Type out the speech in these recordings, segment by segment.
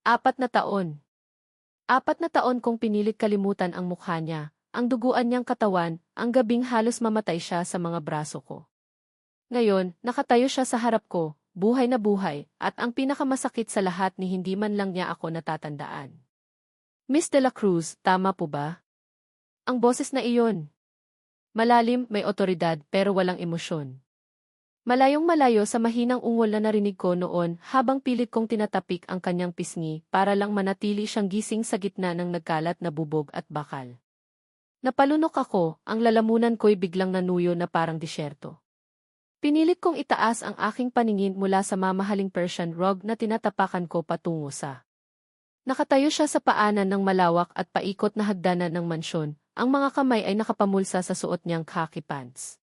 4 na taon. 4 na taon kong pinilit kalimutan ang mukha niya, ang duguan niyang katawan, ang gabing halos mamatay siya sa mga braso ko. Ngayon, nakatayo siya sa harap ko, buhay na buhay, at ang pinakamasakit sa lahat ni hindi man lang niya ako natatandaan. Miss de la Cruz, tama po ba? Ang boses na iyon. Malalim, may otoridad, pero walang emosyon. Malayong malayo sa mahinang ungol na narinig ko noon habang pilit kong tinatapik ang kanyang pisngi para lang manatili siyang gising sa gitna ng nagkalat na bubog at bakal. Napalunok ako, ang lalamunan ko'y biglang nanuyo na parang disyerto. Pinilit kong itaas ang aking paningin mula sa mamahaling Persian rug na tinatapakan ko patungo sa. Nakatayo siya sa paanan ng malawak at paikot na hagdanan ng mansyon, ang mga kamay ay nakapamulsa sa suot niyang khaki pants.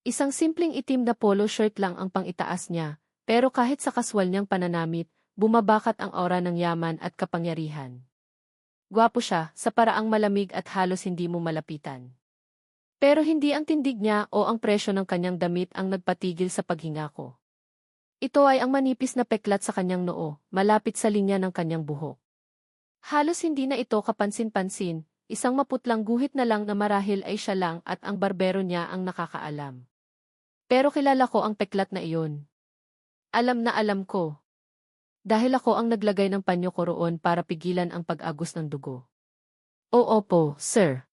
Isang simpleng itim na polo shirt lang ang pang-itaas niya, pero kahit sa kaswal niyang pananamit, bumabakat ang aura ng yaman at kapangyarihan. Gwapo siya, sa paraang malamig at halos hindi mo malapitan. Pero hindi ang tindig niya o ang presyo ng kanyang damit ang nagpatigil sa paghinga ko. Ito ay ang manipis na peklat sa kanyang noo, malapit sa linya ng kanyang buhok. Halos hindi na ito kapansin-pansin, isang maputlang guhit na lang na marahil ay siya lang at ang barbero niya ang nakakaalam. Pero kilala ko ang peklat na iyon. Alam na alam ko. Dahil ako ang naglagay ng panyo ko roon para pigilan ang pag-agos ng dugo. Oo po, sir.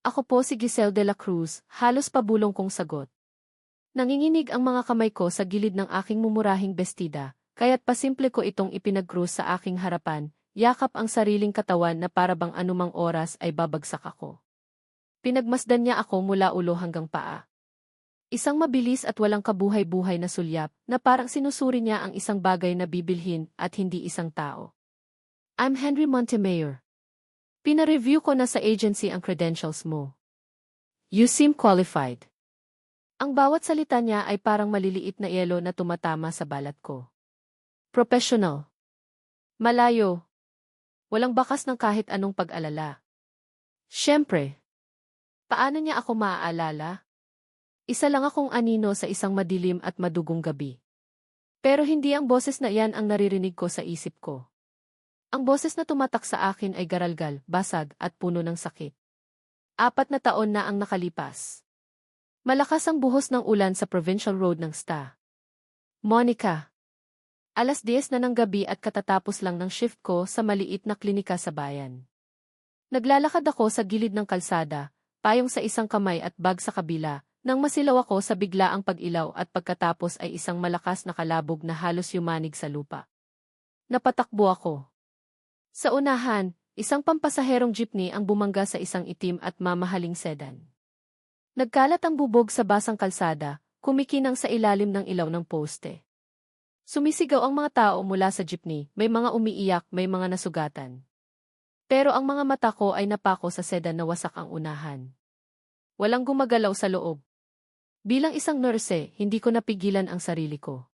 Ako po si Giselle de la Cruz, halos pabulong kong sagot. Nanginginig ang mga kamay ko sa gilid ng aking mumurahing bestida, kaya't pasimple ko itong ipinag-cross sa aking harapan, yakap ang sariling katawan na parabang anumang oras ay babagsak ako. Pinagmasdan niya ako mula ulo hanggang paa. Isang mabilis at walang kabuhay-buhay na sulyap na parang sinusuri niya ang isang bagay na bibilhin at hindi isang tao. I'm Henry Montemayor. Pina-review ko na sa agency ang credentials mo. You seem qualified. Ang bawat salita niya ay parang maliliit na yelo na tumatama sa balat ko. Professional. Malayo. Walang bakas ng kahit anong pag-alala. Siyempre. Paano niya ako maaalala? Isa lang akong anino sa isang madilim at madugong gabi. Pero hindi ang boses na iyan ang naririnig ko sa isip ko. Ang boses na tumatak sa akin ay garalgal, basag at puno ng sakit. 4 na taon na ang nakalipas. Malakas ang buhos ng ulan sa provincial road ng Sta. Monica. 10:00 na ng gabi at katatapos lang ng shift ko sa maliit na klinika sa bayan. Naglalakad ako sa gilid ng kalsada, payong sa isang kamay at bag sa kabila, nang masilaw ako sa biglaang pag-ilaw at pagkatapos ay isang malakas na kalabog na halos yumanig sa lupa. Napatakbo ako. Sa unahan, isang pampasaherong jeepney ang bumangga sa isang itim at mamahaling sedan. Nagkalat ang bubog sa basang kalsada, kumikinang sa ilalim ng ilaw ng poste. Sumisigaw ang mga tao mula sa jeepney, may mga umiiyak, may mga nasugatan. Pero ang mga mata ko ay napako sa sedan na wasak ang unahan. Walang gumagalaw sa loob. Bilang isang nurse, hindi ko napigilan ang sarili ko.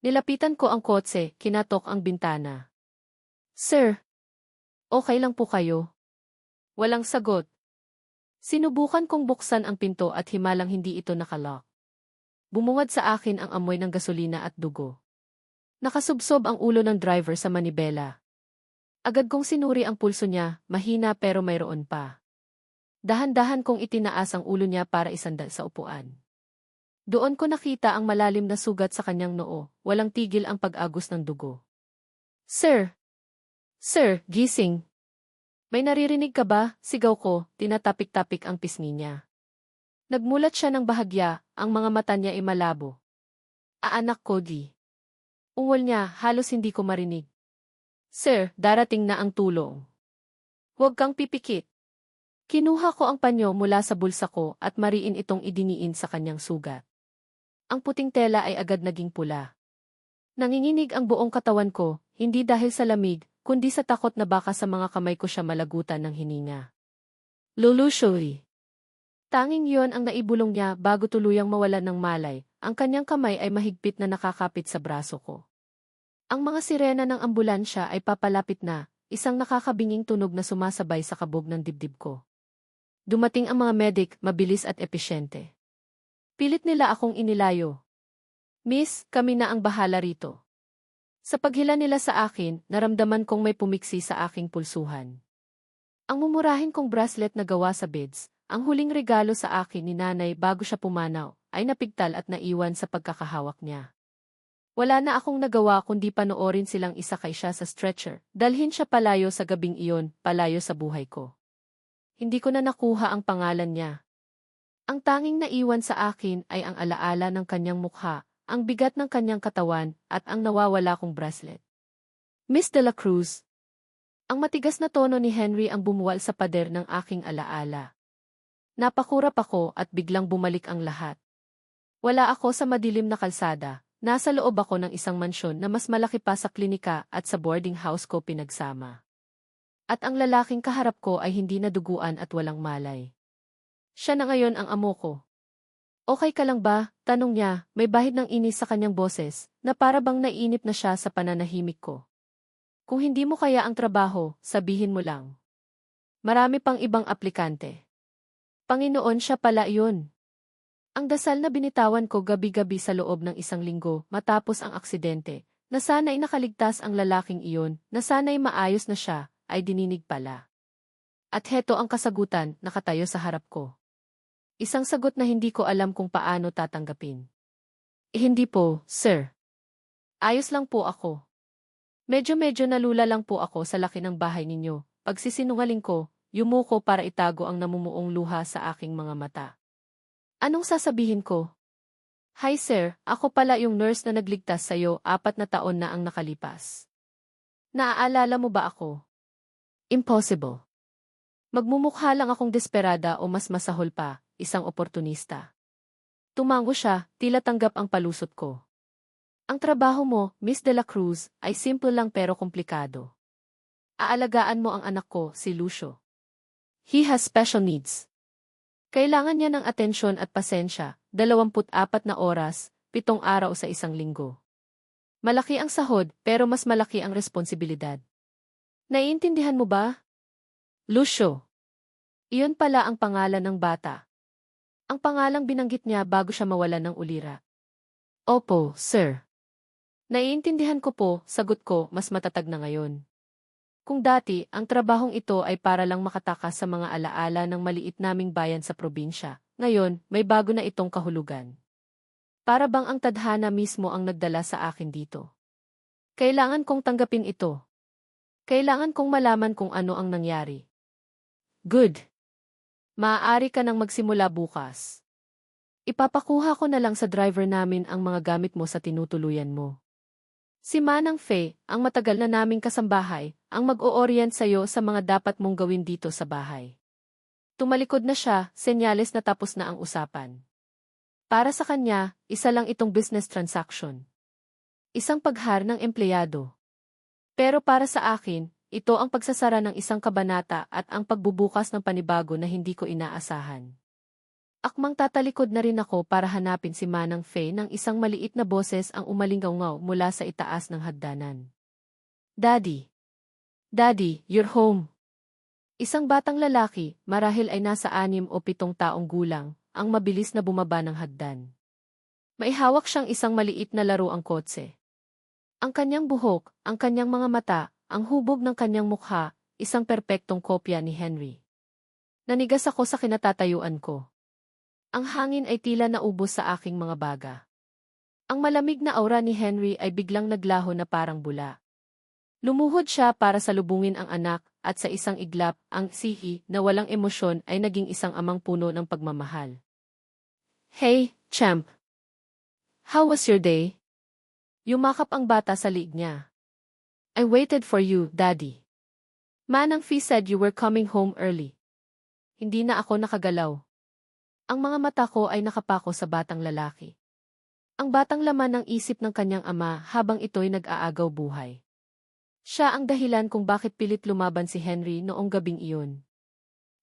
Nilapitan ko ang kotse, kinatok ang bintana. Sir, okay lang po kayo? Walang sagot. Sinubukan kong buksan ang pinto at himalang hindi ito nakalock. Bumungad sa akin ang amoy ng gasolina at dugo. Nakasubsob ang ulo ng driver sa manibela. Agad kong sinuri ang pulso niya, mahina pero mayroon pa. Dahan-dahan kong itinaas ang ulo niya para isandal sa upuan. Doon ko nakita ang malalim na sugat sa kanyang noo, walang tigil ang pag-agos ng dugo. Sir! Sir, gising! May naririnig ka ba? Sigaw ko, tinatapik-tapik ang pisngi niya. Nagmulat siya ng bahagya, ang mga mata niya ay malabo. Aanak ko di. Ungol niya, halos hindi ko marinig. Sir, darating na ang tulong. Huwag kang pipikit. Kinuha ko ang panyo mula sa bulsa ko at mariin itong idiniin sa kanyang sugat. Ang puting tela ay agad naging pula. Nanginginig ang buong katawan ko, hindi dahil sa lamig, kundi sa takot na baka sa mga kamay ko siya malagutan ng hininga. Lulusoy. Tanging yon ang naibulong niya bago tuluyang mawalan ng malay, ang kanyang kamay ay mahigpit na nakakapit sa braso ko. Ang mga sirena ng ambulansya ay papalapit na, isang nakakabinging tunog na sumasabay sa kabog ng dibdib ko. Dumating ang mga medic, mabilis at episyente. Pilit nila akong inilayo. Miss, kami na ang bahala rito. Sa paghila nila sa akin, naramdaman kong may pumiksi sa aking pulsuhan. Ang mumurahin kong bracelet na gawa sa beads, ang huling regalo sa akin ni nanay bago siya pumanaw, ay napigtal at naiwan sa pagkakahawak niya. Wala na akong nagawa kundi panoorin silang isakay siya sa stretcher, dalhin siya palayo sa gabing iyon, palayo sa buhay ko. Hindi ko na nakuha ang pangalan niya. Ang tanging naiwan sa akin ay ang alaala ng kanyang mukha, ang bigat ng kanyang katawan, at ang nawawala kong bracelet. Miss de la Cruz. Ang matigas na tono ni Henry ang bumuwal sa pader ng aking alaala. Napakurap ako at biglang bumalik ang lahat. Wala ako sa madilim na kalsada. Nasa loob ako ng isang mansyon na mas malaki pa sa klinika at sa boarding house ko pinagsama. At ang lalaking kaharap ko ay hindi naduguan at walang malay. Siya na ngayon ang amo ko. Okay ka lang ba? Tanong niya, may bahid ng inis sa kanyang boses, na para bang naiinip na siya sa pananahimik ko. Kung hindi mo kaya ang trabaho, sabihin mo lang. Marami pang ibang aplikante. Panginoon, siya pala iyon. Ang dasal na binitawan ko gabi-gabi sa loob ng isang linggo matapos ang aksidente, na sana'y nakaligtas ang lalaking iyon, na sana'y maayos na siya, ay dininig pala. At heto ang kasagutan, nakatayo sa harap ko. Isang sagot na hindi ko alam kung paano tatanggapin. Hindi po, sir. Ayos lang po ako. Medyo nalula lang po ako sa laki ng bahay ninyo. Pagsisinungaling ko, yumuko para itago ang namumuong luha sa aking mga mata. Anong sasabihin ko? Hi sir, ako pala yung nurse na nagligtas sa'yo 4 na taon na ang nakalipas. Naaalala mo ba ako? Impossible. Magmumukha lang akong desperada o mas masahol pa, isang oportunista. Tumango siya, tila tanggap ang palusot ko. Ang trabaho mo, Miss de la Cruz, ay simple lang pero komplikado. Aalagaan mo ang anak ko, si Lucio. He has special needs. Kailangan niya ng atensyon at pasensya, 24 na oras, 7 araw sa isang linggo. Malaki ang sahod, pero mas malaki ang responsibilidad. Naiintindihan mo ba? Lucio. Iyon pala ang pangalan ng bata. Ang pangalang binanggit niya bago siya mawalan ng ulira. Opo, sir. Naiintindihan ko po, sagot ko, mas matatag na ngayon. Kung dati, ang trabahong ito ay para lang makatakas sa mga alaala ng maliit naming bayan sa probinsya, ngayon, may bago na itong kahulugan. Para bang ang tadhana mismo ang nagdala sa akin dito. Kailangan kong tanggapin ito. Kailangan kong malaman kung ano ang nangyari. Good. Maaari ka nang magsimula bukas. Ipapakuha ko na lang sa driver namin ang mga gamit mo sa tinutuluyan mo. Si Manang Faye, ang matagal na naming kasambahay, ang mag-o-orient sa'yo sa mga dapat mong gawin dito sa bahay. Tumalikod na siya, senyales na tapos na ang usapan. Para sa kanya, isa lang itong business transaction. Isang paghar ng empleyado. Pero para sa akin, ito ang pagsasara ng isang kabanata at ang pagbubukas ng panibago na hindi ko inaasahan. Akmang tatalikod na rin ako para hanapin si Manang Faye nang isang maliit na boses ang umalingaw mula sa itaas ng hagdanan. Daddy! Daddy, you're home! Isang batang lalaki, marahil ay nasa 6 o 7 taong gulang, ang mabilis na bumaba ng hagdan. May hawak siyang isang maliit na laruang kotse. Ang kanyang buhok, ang kanyang mga mata, ang hubog ng kanyang mukha, isang perpektong kopya ni Henry. Nanigas ako sa kinatatayuan ko. Ang hangin ay tila naubos sa aking mga baga. Ang malamig na aura ni Henry ay biglang naglaho na parang bula. Lumuhod siya para salubungin ang anak at sa isang iglap, ang sihi na walang emosyon ay naging isang amang puno ng pagmamahal. Hey, champ! How was your day? Yumakap ang bata sa liig niya. I waited for you, Daddy. Manang Faye said you were coming home early. Hindi na ako nakagalaw. Ang mga mata ko ay nakapako sa batang lalaki. Ang batang laman ng isip ng kanyang ama habang ito'y nag-aagaw buhay. Siya ang dahilan kung bakit pilit lumaban si Henry noong gabing iyon.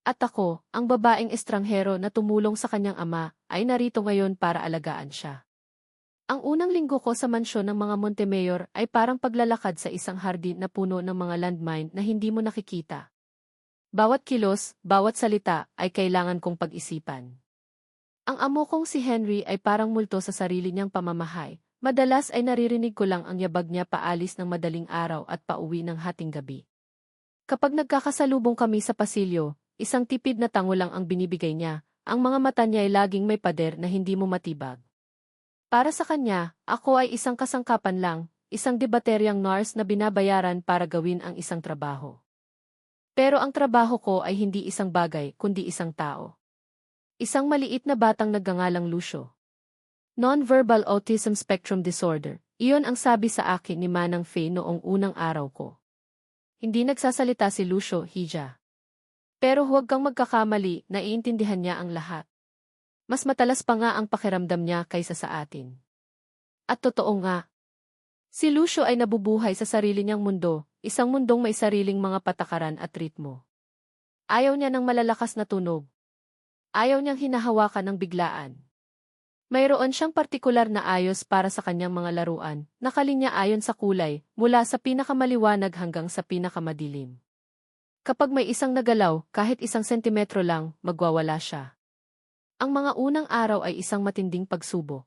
At ako, ang babaeng estranghero na tumulong sa kanyang ama, ay narito ngayon para alagaan siya. Ang unang linggo ko sa mansyon ng mga Montemayor ay parang paglalakad sa isang hardin na puno ng mga landmine na hindi mo nakikita. Bawat kilos, bawat salita ay kailangan kong pag-isipan. Ang amo kong si Henry ay parang multo sa sarili niyang pamamahay, Madalas ay naririnig ko lang ang yabag niya paalis ng madaling araw at pauwi ng hating gabi. Kapag nagkakasalubong kami sa pasilyo, isang tipid na tango lang ang binibigay niya, ang mga mata niya ay laging may pader na hindi mo matibag. Para sa kanya, ako ay isang kasangkapan lang, isang debateryang nurse na binabayaran para gawin ang isang trabaho. Pero ang trabaho ko ay hindi isang bagay, kundi isang tao. Isang maliit na batang nagngangalang Lucio. Non-verbal autism spectrum disorder, iyon ang sabi sa akin ni Manang Faye noong unang araw ko. Hindi nagsasalita si Lucio, Hija. Pero huwag kang magkakamali, naiintindihan niya ang lahat. Mas matalas pa nga ang pakiramdam niya kaysa sa atin. At totoo nga. Si Lucio ay nabubuhay sa sarili niyang mundo, isang mundong may sariling mga patakaran at ritmo. Ayaw niya ng malalakas na tunog. Ayaw niyang hinahawakan ng biglaan. Mayroon siyang partikular na ayos para sa kanyang mga laruan, nakalinya ayon sa kulay, mula sa pinakamaliwanag hanggang sa pinakamadilim. Kapag may isang nagalaw, kahit isang sentimetro lang, magwawala siya. Ang mga unang araw ay isang matinding pagsubok.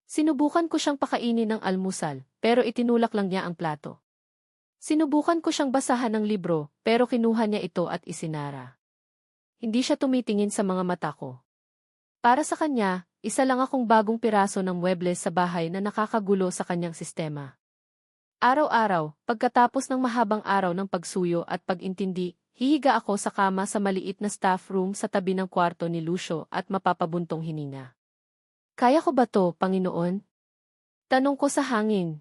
Sinubukan ko siyang pakainin ng almusal, pero itinulak lang niya ang plato. Sinubukan ko siyang basahan ng libro, pero kinuha niya ito at isinara. Hindi siya tumitingin sa mga mata ko. Para sa kanya, isa lang akong bagong piraso ng muebles sa bahay na nakakagulo sa kanyang sistema. Araw-araw, pagkatapos ng mahabang araw ng pagsuyo at pag-intindi, hihiga ako sa kama sa maliit na staff room sa tabi ng kwarto ni Lucio at mapapabuntong hininga. Kaya ko ba to, Panginoon? Tanong ko sa hangin.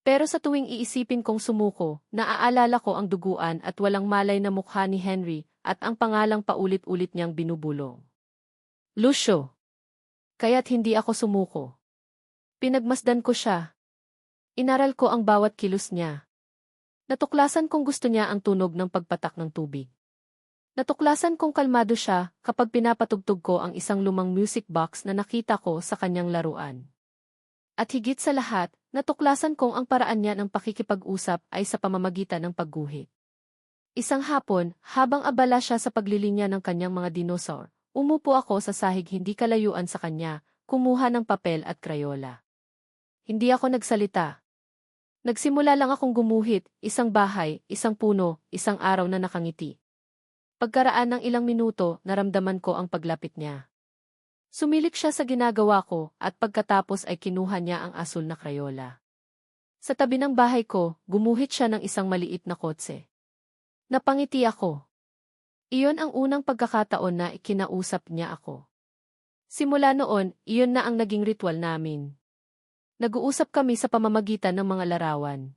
Pero sa tuwing iisipin kong sumuko, naaalala ko ang duguan at walang malay na mukha ni Henry at ang pangalang paulit-ulit niyang binubulong. Lucio. Kaya't hindi ako sumuko. Pinagmasdan ko siya. Inaral ko ang bawat kilos niya. Natuklasan kong gusto niya ang tunog ng pagpatak ng tubig. Natuklasan kong kalmado siya kapag pinapatugtog ko ang isang lumang music box na nakita ko sa kanyang laruan. At higit sa lahat, natuklasan kong ang paraan niya ng pakikipag-usap ay sa pamamagitan ng pagguhit. Isang hapon, habang abala siya sa paglilinya ng kanyang mga dinosaur, umupo ako sa sahig hindi kalayuan sa kanya, kumuha ng papel at krayola. Hindi ako nagsalita. Nagsimula lang akong gumuhit, isang bahay, isang puno, isang araw na nakangiti. Pagkaraan ng ilang minuto, naramdaman ko ang paglapit niya. Sumilip siya sa ginagawa ko at pagkatapos ay kinuha niya ang asul na krayola. Sa tabi ng bahay ko, gumuhit siya ng isang maliit na kotse. Napangiti ako. Iyon ang unang pagkakataon na ikinausap niya ako. Simula noon, iyon na ang naging ritual namin. Nag-uusap kami sa pamamagitan ng mga larawan.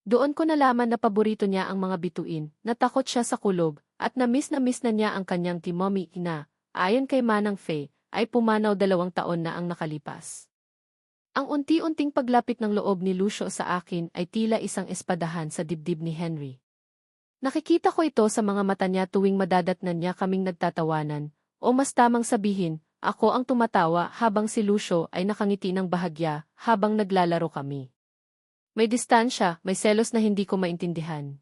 Doon ko nalaman na paborito niya ang mga bituin, natakot siya sa kulob, at na miss na niya ang kanyang timommy na, ayon kay Manang Faye, ay pumanaw 2 taon na ang nakalipas. Ang unti-unting paglapit ng loob ni Lucio sa akin ay tila isang espadahan sa dibdib ni Henry. Nakikita ko ito sa mga mata niya tuwing madadatnan niya kaming nagtatawanan, o mas tamang sabihin, ako ang tumatawa habang si Lucio ay nakangiti ng bahagya habang naglalaro kami. May distansya, may selos na hindi ko maintindihan.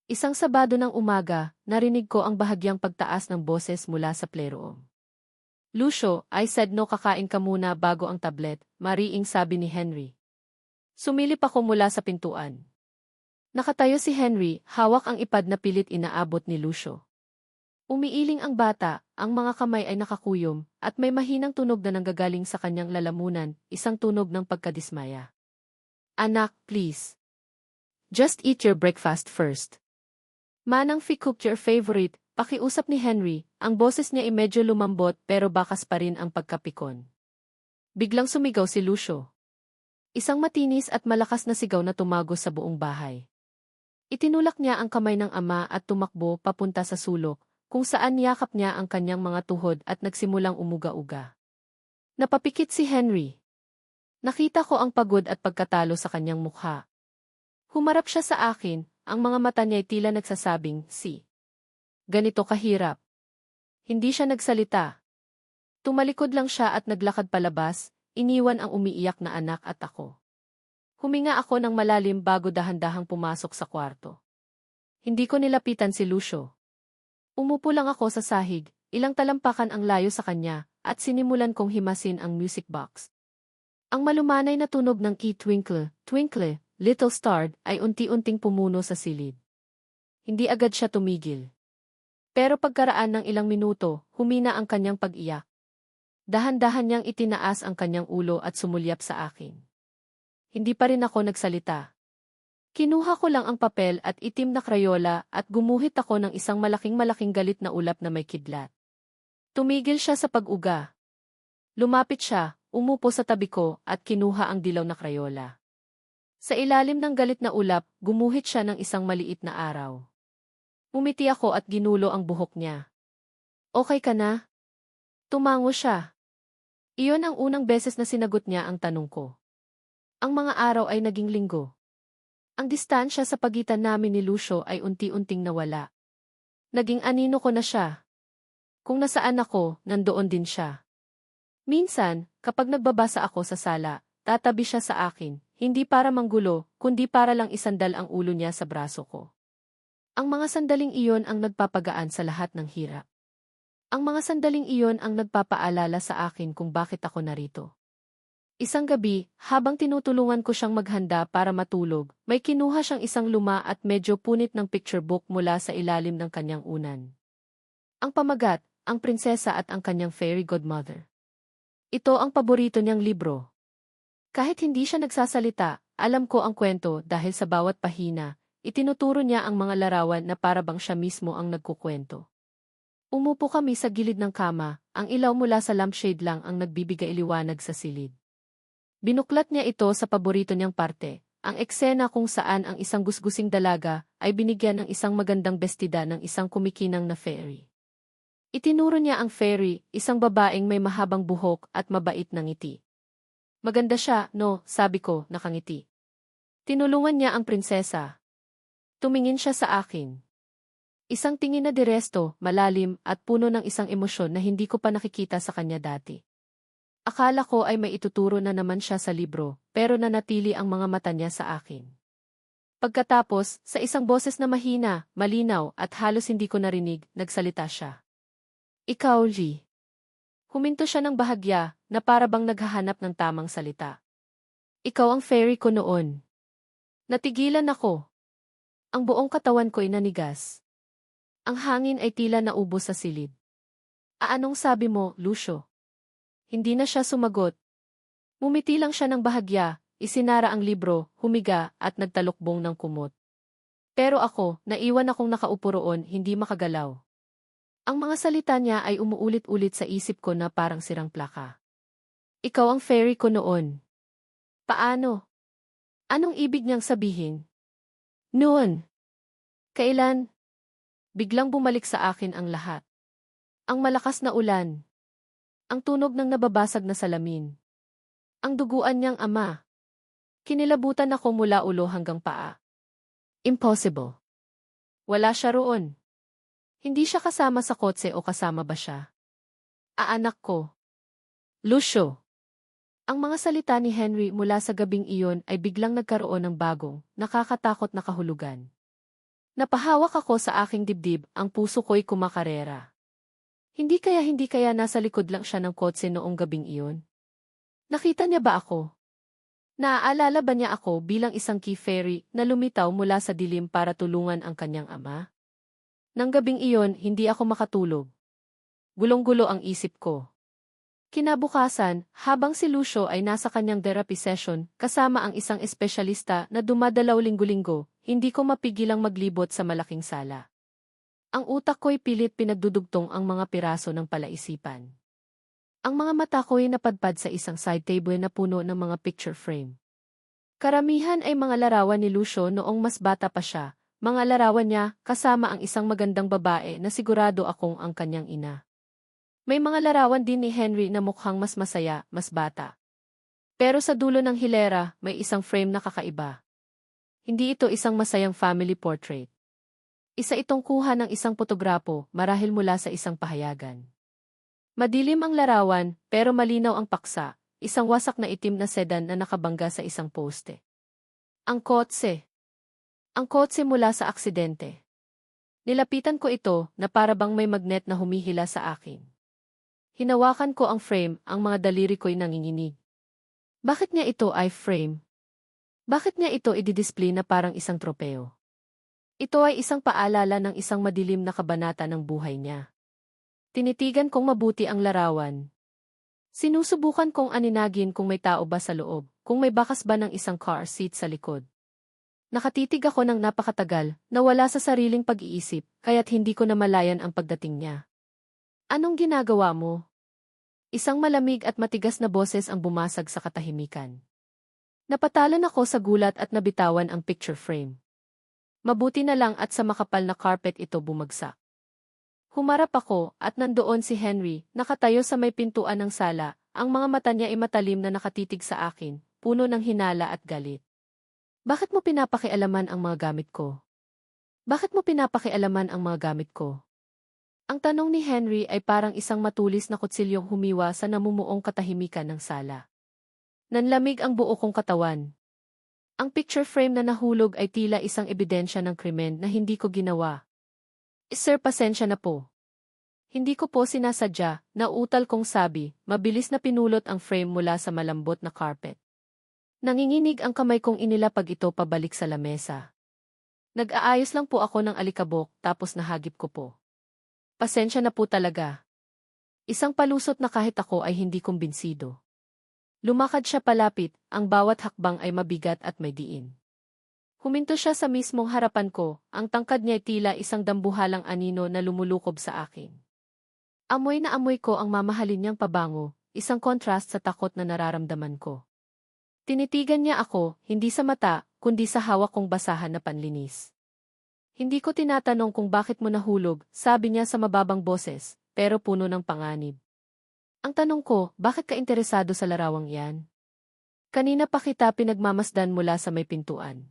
Isang Sabado ng umaga, narinig ko ang bahagyang pagtaas ng boses mula sa playroom. Lucio, I said no, kakain ka muna bago ang tablet, mariing sabi ni Henry. Sumilip ako mula sa pintuan. Nakatayo si Henry, hawak ang ipad na pilit inaabot ni Lucio. Umiiling ang bata, ang mga kamay ay nakakuyom, at may mahinang tunog na nanggagaling sa kanyang lalamunan, isang tunog ng pagkadismaya. Anak, please. Just eat your breakfast first. Manang Faye, cook your favorite, pakiusap ni Henry, ang boses niya ay medyo lumambot pero bakas pa rin ang pagkapikon. Biglang sumigaw si Lucio. Isang matinis at malakas na sigaw na tumagos sa buong bahay. Itinulak niya ang kamay ng ama at tumakbo papunta sa sulok, kung saan niyakap niya ang kanyang mga tuhod at nagsimulang umuga-uga. Napapikit si Henry. Nakita ko ang pagod at pagkatalo sa kanyang mukha. Humarap siya sa akin, ang mga mata niya ay tila nagsasabing, ganito kahirap. Hindi siya nagsalita. Tumalikod lang siya at naglakad palabas, iniwan ang umiiyak na anak at ako. Huminga ako ng malalim bago dahan-dahang pumasok sa kwarto. Hindi ko nilapitan si Lucio. Umupo lang ako sa sahig, ilang talampakan ang layo sa kanya, at sinimulan kong himasin ang music box. Ang malumanay na tunog ng key twinkle, twinkle, little star ay unti-unting pumuno sa silid. Hindi agad siya tumigil. Pero pagkaraan ng ilang minuto, humina ang kanyang pag-iyak. Dahan-dahan niyang itinaas ang kanyang ulo at sumulyap sa akin. Hindi pa rin ako nagsalita. Kinuha ko lang ang papel at itim na krayola at gumuhit ako ng isang malaking-malaking galit na ulap na may kidlat. Tumigil siya sa pag-uga. Lumapit siya, umupo sa tabi ko at kinuha ang dilaw na krayola. Sa ilalim ng galit na ulap, gumuhit siya ng isang maliit na araw. Umiti ako at ginulo ang buhok niya. Okay ka na? Tumango siya. Iyon ang unang beses na sinagot niya ang tanong ko. Ang mga araw ay naging linggo. Ang distansya sa pagitan namin ni Lucio ay unti-unting nawala. Naging anino ko na siya. Kung nasaan ako, nandoon din siya. Minsan, kapag nagbabasa ako sa sala, tatabi siya sa akin, hindi para manggulo, kundi para lang isandal ang ulo niya sa braso ko. Ang mga sandaling iyon ang nagpapagaan sa lahat ng hirap. Ang mga sandaling iyon ang nagpapaalala sa akin kung bakit ako narito. Isang gabi, habang tinutulungan ko siyang maghanda para matulog, may kinuha siyang isang luma at medyo punit ng picture book mula sa ilalim ng kanyang unan. Ang pamagat, ang prinsesa at ang kanyang fairy godmother. Ito ang paborito niyang libro. Kahit hindi siya nagsasalita, alam ko ang kwento dahil sa bawat pahina, itinuturo niya ang mga larawan na parabang siya mismo ang nagkukwento. Umupo kami sa gilid ng kama, ang ilaw mula sa lampshade lang ang nagbibigay liwanag sa silid. Binuklat niya ito sa paborito niyang parte, ang eksena kung saan ang isang gusgusing dalaga ay binigyan ng isang magandang bestida ng isang kumikinang na fairy. Itinuro niya ang fairy, isang babaeng may mahabang buhok at mabait na ngiti. Maganda siya, no, sabi ko, nakangiti. Tinulungan niya ang prinsesa. Tumingin siya sa akin. Isang tingin na diresto, malalim, at puno ng isang emosyon na hindi ko pa nakikita sa kanya dati. Akala ko ay may ituturo na naman siya sa libro, pero nanatili ang mga mata niya sa akin. Pagkatapos, sa isang boses na mahina, malinaw, at halos hindi ko narinig, nagsalita siya. Ikaw, Lee. Huminto siya ng bahagya, na parabang naghahanap ng tamang salita. Ikaw ang fairy ko noon. Natigilan ako. Ang buong katawan ko ay nanigas. Ang hangin ay tila naubos sa silid. Anong sabi mo, Lucio? Hindi na siya sumagot. Mumiti lang siya ng bahagya, isinara ang libro, humiga, at nagtalukbong ng kumot. Pero ako, naiwan akong nakaupo roon, hindi makagalaw. Ang mga salita niya ay umuulit-ulit sa isip ko na parang sirang plaka. Ikaw ang fairy ko noon. Paano? Anong ibig niyang sabihin? Noon. Kailan? Biglang bumalik sa akin ang lahat. Ang malakas na ulan. Ang tunog ng nababasag na salamin. Ang duguan niyang ama. Kinilabutan ako mula ulo hanggang paa. Impossible. Wala siya roon. Hindi siya kasama sa kotse o kasama ba siya? Anak ko. Lucio. Ang mga salita ni Henry mula sa gabing iyon ay biglang nagkaroon ng bagong, nakakatakot na kahulugan. Napahawak ako sa aking dibdib, ang puso ko'y kumakarera. Hindi kaya nasa likod lang siya ng kotse noong gabing iyon? Nakita niya ba ako? Naaalala ba niya ako bilang isang key fairy na lumitaw mula sa dilim para tulungan ang kanyang ama? Nang gabing iyon, hindi ako makatulog. Gulong-gulo ang isip ko. Kinabukasan, habang si Lucio ay nasa kanyang therapy session, kasama ang isang espesyalista na dumadalaw linggo-linggo, hindi ko mapigilang maglibot sa malaking sala. Ang utak ko'y pilit pinagdudugtong ang mga piraso ng palaisipan. Ang mga mata ko'y napadpad sa isang side table na puno ng mga picture frame. Karamihan ay mga larawan ni Lucio noong mas bata pa siya, mga larawan niya kasama ang isang magandang babae na sigurado akong ang kanyang ina. May mga larawan din ni Henry na mukhang mas masaya, mas bata. Pero sa dulo ng hilera, may isang frame na kakaiba. Hindi ito isang masayang family portrait. Isa itong kuha ng isang fotograpo, marahil mula sa isang pahayagan. Madilim ang larawan, pero malinaw ang paksa, isang wasak na itim na sedan na nakabangga sa isang poste. Ang kotse. Ang kotse mula sa aksidente. Nilapitan ko ito na parabang may magnet na humihila sa akin. Hinawakan ko ang frame, ang mga daliri ko'y nanginginig. Bakit niya ito ay frame? Bakit niya ito i-display na parang isang tropeo? Ito ay isang paalala ng isang madilim na kabanata ng buhay niya. Tinitigan kong mabuti ang larawan. Sinusubukan kong aninagin kung may tao ba sa loob, kung may bakas ba ng isang car seat sa likod. Nakatitig ako ng napakatagal, nawala sa sariling pag-iisip, kaya't hindi ko namalayan ang pagdating niya. Anong ginagawa mo? Isang malamig at matigas na boses ang bumasag sa katahimikan. Napatalan ako sa gulat at nabitawan ang picture frame. Mabuti na lang at sa makapal na carpet ito bumagsak. Humarap ako at nandoon si Henry, nakatayo sa may pintuan ng sala, ang mga mata niya ay matalim na nakatitig sa akin, puno ng hinala at galit. Bakit mo pinapakialaman ang mga gamit ko? Bakit mo pinapakialaman ang mga gamit ko? Ang tanong ni Henry ay parang isang matulis na kutsilyong humiwa sa namumuong katahimikan ng sala. Nanlamig ang buo kong katawan. Ang picture frame na nahulog ay tila isang ebidensya ng krimen na hindi ko ginawa. Sir, pasensya na po. Hindi ko po sinasadya, nauutal kong sabi, mabilis na pinulot ang frame mula sa malambot na carpet. Nanginginig ang kamay kong inilapag ito pabalik sa lamesa. Nag-aayos lang po ako ng alikabok tapos nahagip ko po. Pasensya na po talaga. Isang palusot na kahit ako ay hindi kumbinsido. Lumakad siya palapit, ang bawat hakbang ay mabigat at may diin. Huminto siya sa mismong harapan ko, ang tangkad niya ay tila isang dambuhalang anino na lumulukob sa akin. Amoy na amoy ko ang mamahalin niyang pabango, isang kontrast sa takot na nararamdaman ko. Tinitigan niya ako, hindi sa mata, kundi sa hawak kong basahan na panlinis. Hindi ko tinatanong kung bakit mo nahulog, sabi niya sa mababang boses, pero puno ng panganib. Ang tanong ko, bakit ka interesado sa larawang yan? Kanina pa kita pinagmamasdan mula sa may pintuan.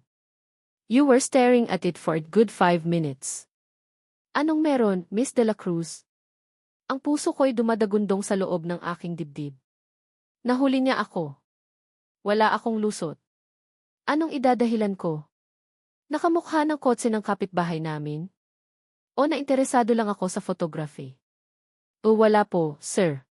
You were staring at it for a good 5 minutes. Anong meron, Miss De La Cruz? Ang puso ko'y dumadagundong sa loob ng aking dibdib. Nahuli niya ako. Wala akong lusot. Anong idadahilan ko? Nakamukha ng kotse ng kapitbahay namin? O nainteresado lang ako sa photography? O wala po, sir.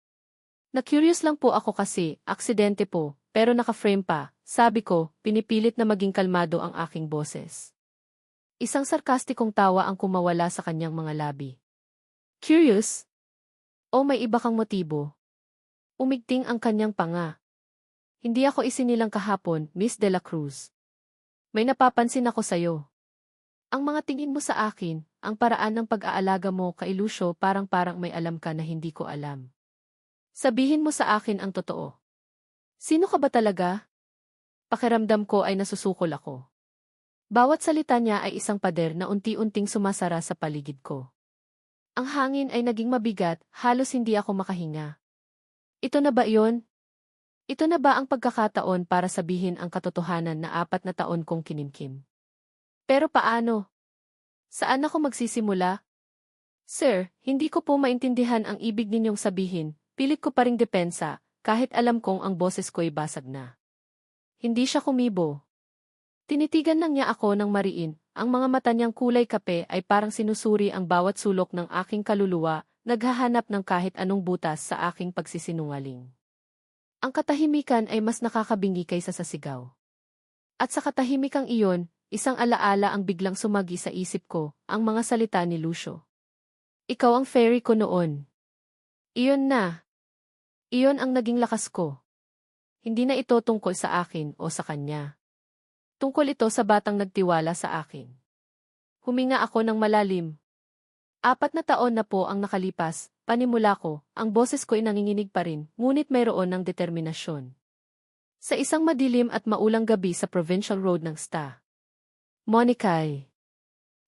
Na-curious lang po ako kasi, aksidente po, pero naka-frame pa, sabi ko, pinipilit na maging kalmado ang aking boses. Isang sarkastikong tawa ang kumawala sa kanyang mga labi. Curious? O may iba kang motibo? Umigting ang kanyang panga. Hindi ako isinilang kahapon, Miss De La Cruz. May napapansin ako sa'yo. Ang mga tingin mo sa akin, ang paraan ng pag-aalaga mo kay Lucio parang may alam ka na hindi ko alam. Sabihin mo sa akin ang totoo. Sino ka ba talaga? Pakiramdam ko ay nasusukol ako. Bawat salita niya ay isang pader na unti-unting sumasara sa paligid ko. Ang hangin ay naging mabigat, halos hindi ako makahinga. Ito na ba iyon? Ito na ba ang pagkakataon para sabihin ang katotohanan na 4 na taon kong kinimkim? Pero paano? Saan ako magsisimula? Sir, hindi ko po maintindihan ang ibig ninyong sabihin, pilit ko pa ring depensa, kahit alam kong ang boses ko'y basag na. Hindi siya kumibo. Tinitigan lang niya ako ng mariin, ang mga mata niyang kulay kape ay parang sinusuri ang bawat sulok ng aking kaluluwa, naghahanap ng kahit anong butas sa aking pagsisinungaling. Ang katahimikan ay mas nakakabingi kaysa sa sigaw. At sa katahimikang iyon, isang alaala ang biglang sumagi sa isip ko, ang mga salita ni Lucio. Ikaw ang fairy ko noon. Iyon na. Iyon ang naging lakas ko. Hindi na ito tungkol sa akin o sa kanya. Tungkol ito sa batang nagtiwala sa akin. Huminga ako ng malalim. 4 na taon na po ang nakalipas, panimula ko, ang boses ko'y nanginginig pa rin, ngunit mayroon ng determinasyon. Sa isang madilim at maulang gabi sa Provincial Road ng Sta. Monicay.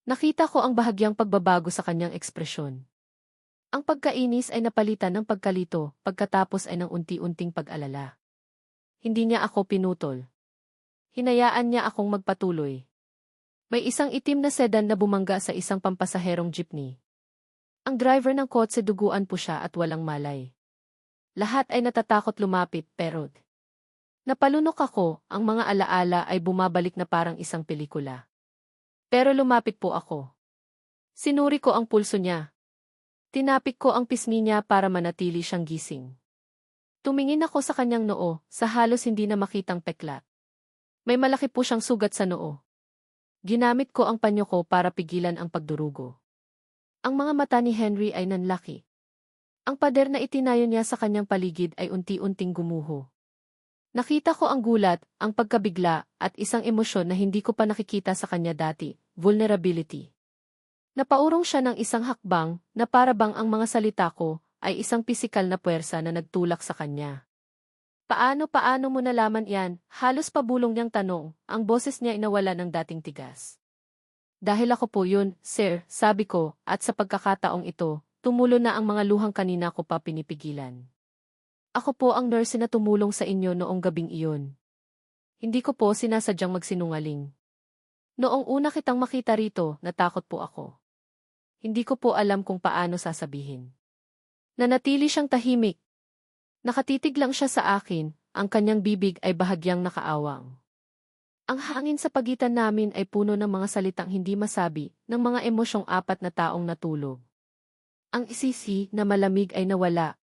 Nakita ko ang bahagyang pagbabago sa kanyang ekspresyon. Ang pagkainis ay napalitan ng pagkalito, pagkatapos ay ng unti-unting pag-alala. Hindi niya ako pinutol. Hinayaan niya akong magpatuloy. May isang itim na sedan na bumangga sa isang pampasaherong jeepney. Ang driver ng kotse duguan po siya at walang malay. Lahat ay natatakot lumapit pero napalunok ako, ang mga alaala ay bumabalik na parang isang pelikula. Pero lumapit po ako. Sinuri ko ang pulso niya. Tinapik ko ang pisngi niya para manatili siyang gising. Tumingin ako sa kanyang noo, sa halos hindi na makitang peklat. May malaki po siyang sugat sa noo. Ginamit ko ang panyo ko para pigilan ang pagdurugo. Ang mga mata ni Henry ay nanlaki. Ang pader na itinayo niya sa kanyang paligid ay unti-unting gumuho. Nakita ko ang gulat, ang pagkabigla, at isang emosyon na hindi ko pa nakikita sa kanya dati, vulnerability. Napaurong siya ng isang hakbang, na para bang ang mga salita ko ay isang pisikal na puwersa na nagtulak sa kanya. Paano mo nalaman yan? Halos pabulong niyang tanong, ang boses niya inawala ng dating tigas. Dahil ako po yun, sir, sabi ko, at sa pagkakataong ito, tumulo na ang mga luhang kanina ko pa pinipigilan. Ako po ang nurse na tumulong sa inyo noong gabing iyon. Hindi ko po sinasadyang magsinungaling. Noong una kitang makita rito, natakot po ako. Hindi ko po alam kung paano sasabihin. Nanatili siyang tahimik. Nakatitig lang siya sa akin, ang kanyang bibig ay bahagyang nakaawang. Ang hangin sa pagitan namin ay puno ng mga salitang hindi masabi, ng mga emosyong apat na taong natulog. Ang isisi na malamig ay nawala.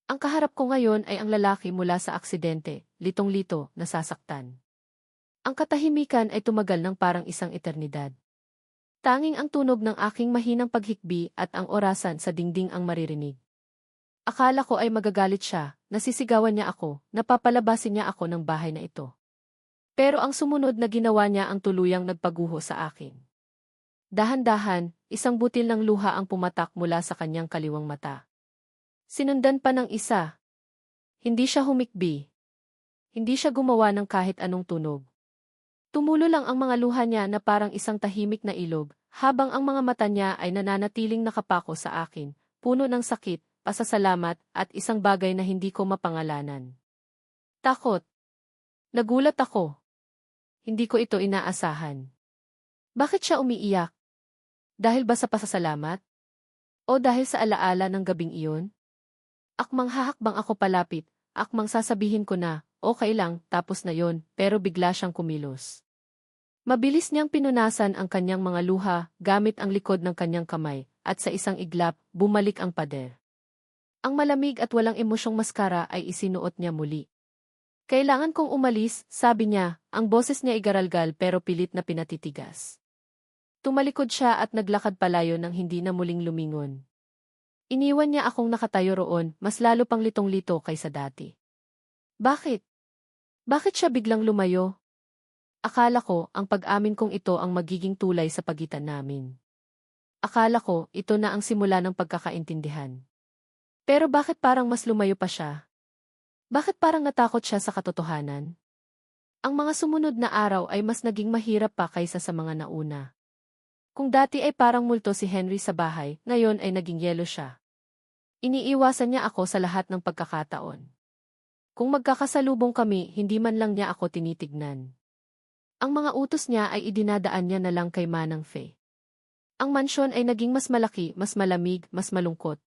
Ang kaharap ko ngayon ay ang lalaki mula sa aksidente, litong-lito, nasasaktan. Ang katahimikan ay tumagal ng parang isang eternidad. Tanging ang tunog ng aking mahinang paghikbi at ang orasan sa dingding ang maririnig. Akala ko ay magagalit siya, nasisigawan niya ako, napapalabasin niya ako ng bahay na ito. Pero ang sumunod na ginawa niya ang tuluyang nagpaguho sa akin. Dahan-dahan, isang butil ng luha ang pumatak mula sa kanyang kaliwang mata. Sinundan pa ng isa. Hindi siya humikbi. Hindi siya gumawa ng kahit anong tunog. Tumulo lang ang mga luha niya na parang isang tahimik na ilog, habang ang mga mata niya ay nananatiling nakapako sa akin, puno ng sakit, pasasalamat, at isang bagay na hindi ko mapangalanan. Takot. Nagulat ako. Hindi ko ito inaasahan. Bakit siya umiiyak? Dahil ba sa pasasalamat? O dahil sa alaala ng gabing iyon? Akmang hahakbang ako palapit, akmang sasabihin ko na, okay lang, tapos na yon, pero bigla siyang kumilos. Mabilis niyang pinunasan ang kanyang mga luha, gamit ang likod ng kanyang kamay, at sa isang iglap, bumalik ang pader. Ang malamig at walang emosyong maskara ay isinuot niya muli. Kailangan kong umalis, sabi niya, ang boses niya igaralgal pero pilit na pinatitigas. Tumalikod siya at naglakad palayo nang hindi na muling lumingon. Iniwan niya akong nakatayo roon, mas lalo pang litong-lito kaysa dati. Bakit? Bakit siya biglang lumayo? Akala ko, ang pag-amin kong ito ang magiging tulay sa pagitan namin. Akala ko, ito na ang simula ng pagkakaintindihan. Pero bakit parang mas lumayo pa siya? Bakit parang natakot siya sa katotohanan? Ang mga sumunod na araw ay mas naging mahirap pa kaysa sa mga nauna. Kung dati ay parang multo si Henry sa bahay, ngayon ay naging yelo siya. Iniiwasan niya ako sa lahat ng pagkakataon. Kung magkakasalubong kami, hindi man lang niya ako tinitignan. Ang mga utos niya ay idinadaan niya na lang kay Manang Faye. Ang mansyon ay naging mas malaki, mas malamig, mas malungkot.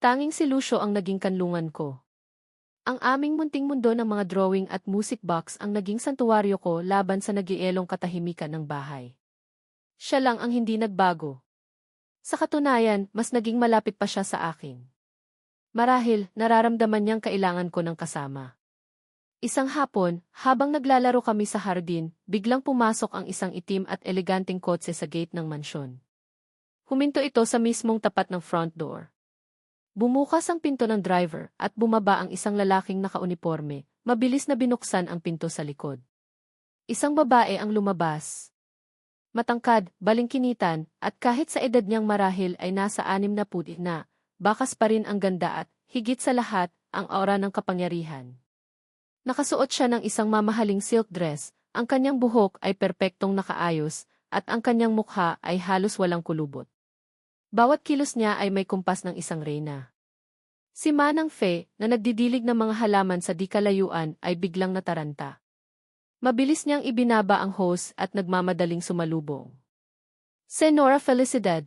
Tanging si Lucio ang naging kanlungan ko. Ang aming munting mundo ng mga drawing at music box ang naging santuwaryo ko laban sa nagielong katahimikan ng bahay. Siya lang ang hindi nagbago. Sa katunayan, mas naging malapit pa siya sa akin. Marahil, nararamdaman niyang kailangan ko ng kasama. Isang hapon, habang naglalaro kami sa hardin, biglang pumasok ang isang itim at eleganteng kotse sa gate ng mansyon. Huminto ito sa mismong tapat ng front door. Bumukas ang pinto ng driver at bumaba ang isang lalaking nakauniporme, mabilis na binuksan ang pinto sa likod. Isang babae ang lumabas. Matangkad, balingkinitan, at kahit sa edad niyang marahil ay nasa 60 na, bakas pa rin ang ganda at, higit sa lahat, ang aura ng kapangyarihan. Nakasuot siya ng isang mamahaling silk dress, ang kanyang buhok ay perpektong nakaayos, at ang kanyang mukha ay halos walang kulubot. Bawat kilos niya ay may kumpas ng isang reyna. Si Manang Faye, na nagdidilig ng mga halaman sa di kalayuan, ay biglang nataranta. Mabilis niyang ibinaba ang hose at nagmamadaling sumalubong. Senora Felicidad.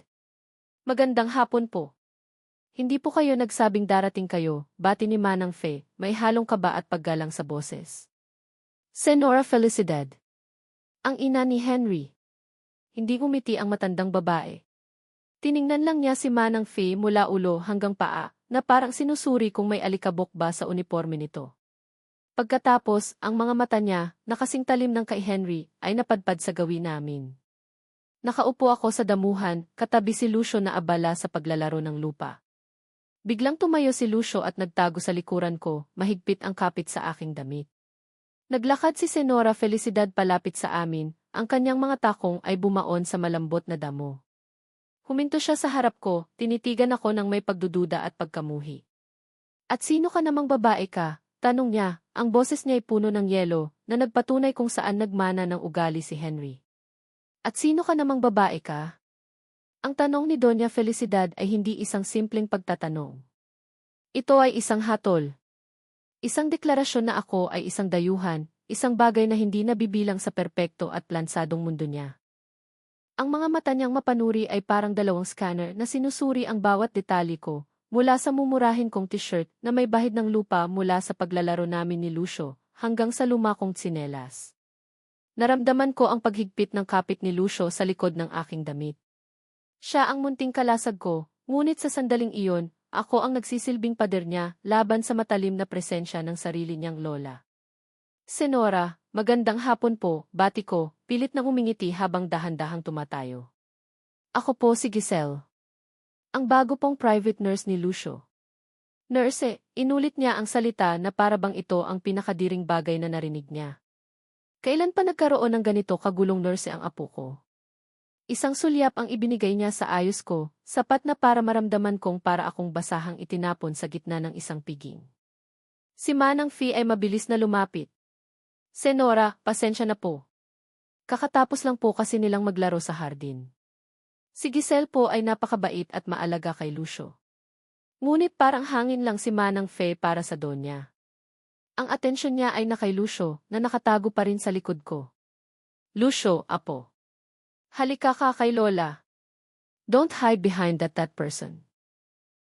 Magandang hapon po. Hindi po kayo nagsabing darating kayo, bati ni Manang Faye, may halong kaba at paggalang sa boses. Senora Felicidad. Ang ina ni Henry. Hindi umiti ang matandang babae. Tiningnan lang niya si Manang Faye mula ulo hanggang paa, na parang sinusuri kung may alikabok ba sa uniforme nito. Pagkatapos, ang mga mata niya, na kasing talim ng kay Henry, ay napadpad sa gawin namin. Nakaupo ako sa damuhan, katabi si Lucio na abala sa paglalaro ng lupa. Biglang tumayo si Lucio at nagtago sa likuran ko, mahigpit ang kapit sa aking damit. Naglakad si Senora Felicidad palapit sa amin, ang kanyang mga takong ay bumaon sa malambot na damo. Huminto siya sa harap ko, tinitigan ako ng may pagdududa at pagkamuhi. At sino ka namang babae ka? Tanong niya, ang boses niya ay puno ng yelo, na nagpatunay kung saan nagmana ng ugali si Henry. At sino ka namang babae ka? Ang tanong ni Doña Felicidad ay hindi isang simpleng pagtatanong. Ito ay isang hatol. Isang deklarasyon na ako ay isang dayuhan, isang bagay na hindi nabibilang sa perpekto at plansadong mundo niya. Ang mga mata niyang mapanuri ay parang dalawang scanner na sinusuri ang bawat detalye ko, mula sa mumurahin kong t-shirt na may bahid ng lupa mula sa paglalaro namin ni Lucio, hanggang sa luma kong tsinelas. Naramdaman ko ang paghigpit ng kapit ni Lucio sa likod ng aking damit. Siya ang munting kalasag ko, ngunit sa sandaling iyon, ako ang nagsisilbing pader niya laban sa matalim na presensya ng sarili niyang lola. Senora, magandang hapon po, bati ko, pilit na umingiti habang dahan-dahang tumatayo. Ako po si Giselle. Ang bago pong private nurse ni Lucio. Nurse, inulit niya ang salita na para bang ito ang pinakadiring bagay na narinig niya. Kailan pa nagkaroon ng ganito kagulong nurse ang apo ko? Isang sulyap ang ibinigay niya sa ayos ko, sapat na para maramdaman kong para akong basahang itinapon sa gitna ng isang piging. Si Manang Fee ay mabilis na lumapit. Senora, pasensya na po. Kakatapos lang po kasi nilang maglaro sa hardin. Si Giselle po ay napakabait at maalaga kay Lucio. Ngunit parang hangin lang si Manang Fee para sa Donya. Ang atensyon niya ay na kay Lucio na nakatago pa rin sa likod ko. Lucio, apo. Halika ka kay Lola. Don't hide behind that person.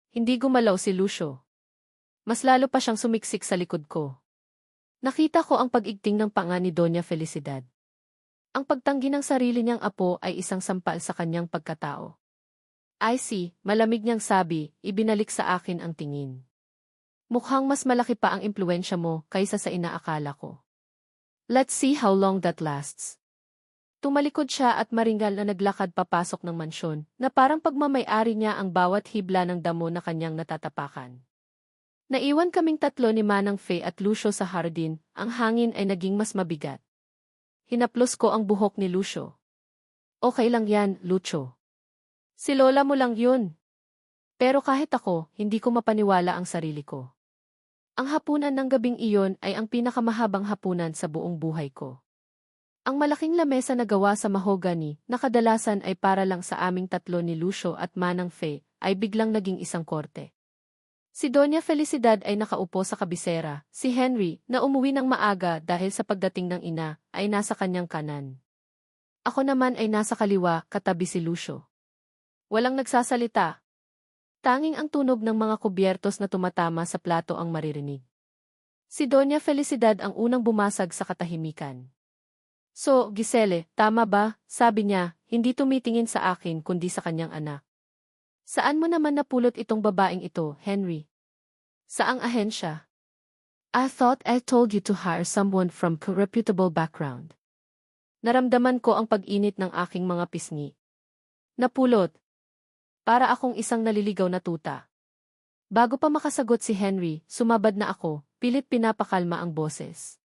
Hindi gumalaw si Lucio. Mas lalo pa siyang sumiksik sa likod ko. Nakita ko ang pag-igting ng panga ni Doña Felicidad. Ang pagtanggi ng sarili niyang apo ay isang sampal sa kanyang pagkatao. I see, malamig niyang sabi, ibinalik sa akin ang tingin. Mukhang mas malaki pa ang impluensya mo kaysa sa inaakala ko. Let's see how long that lasts. Tumalikod siya at maringal na naglakad papasok ng mansyon, na parang pagmamay-ari niya ang bawat hibla ng damo na kanyang natatapakan. Naiwan kaming tatlo ni Manang Fee at Lucio sa hardin, ang hangin ay naging mas mabigat. Hinaplos ko ang buhok ni Lucio. Okay lang yan, Lucio. Si Lola mo lang yun. Pero kahit ako, hindi ko mapaniwala ang sarili ko. Ang hapunan ng gabing iyon ay ang pinakamahabang hapunan sa buong buhay ko. Ang malaking lamesa na gawa sa mahogany, na kadalasan ay para lang sa aming tatlo ni Lucio at Manang Fee, ay biglang naging isang korte. Si Doña Felicidad ay nakaupo sa kabisera, si Henry, na umuwi ng maaga dahil sa pagdating ng ina, ay nasa kanyang kanan. Ako naman ay nasa kaliwa, katabi si Lucio. Walang nagsasalita. Tanging ang tunog ng mga kubyertos na tumatama sa plato ang maririnig. Si Doña Felicidad ang unang bumasag sa katahimikan. So, Giselle, tama ba? Sabi niya, hindi tumitingin sa akin kundi sa kanyang anak. Saan mo naman napulot itong babaeng ito, Henry? Saang ahensya? I thought I told you to hire someone from a reputable background. Naramdaman ko ang pag-init ng aking mga pisngi. Napulot. Para akong isang naliligaw na tuta. Bago pa makasagot si Henry, sumabad na ako, pilit pinapakalma ang boses.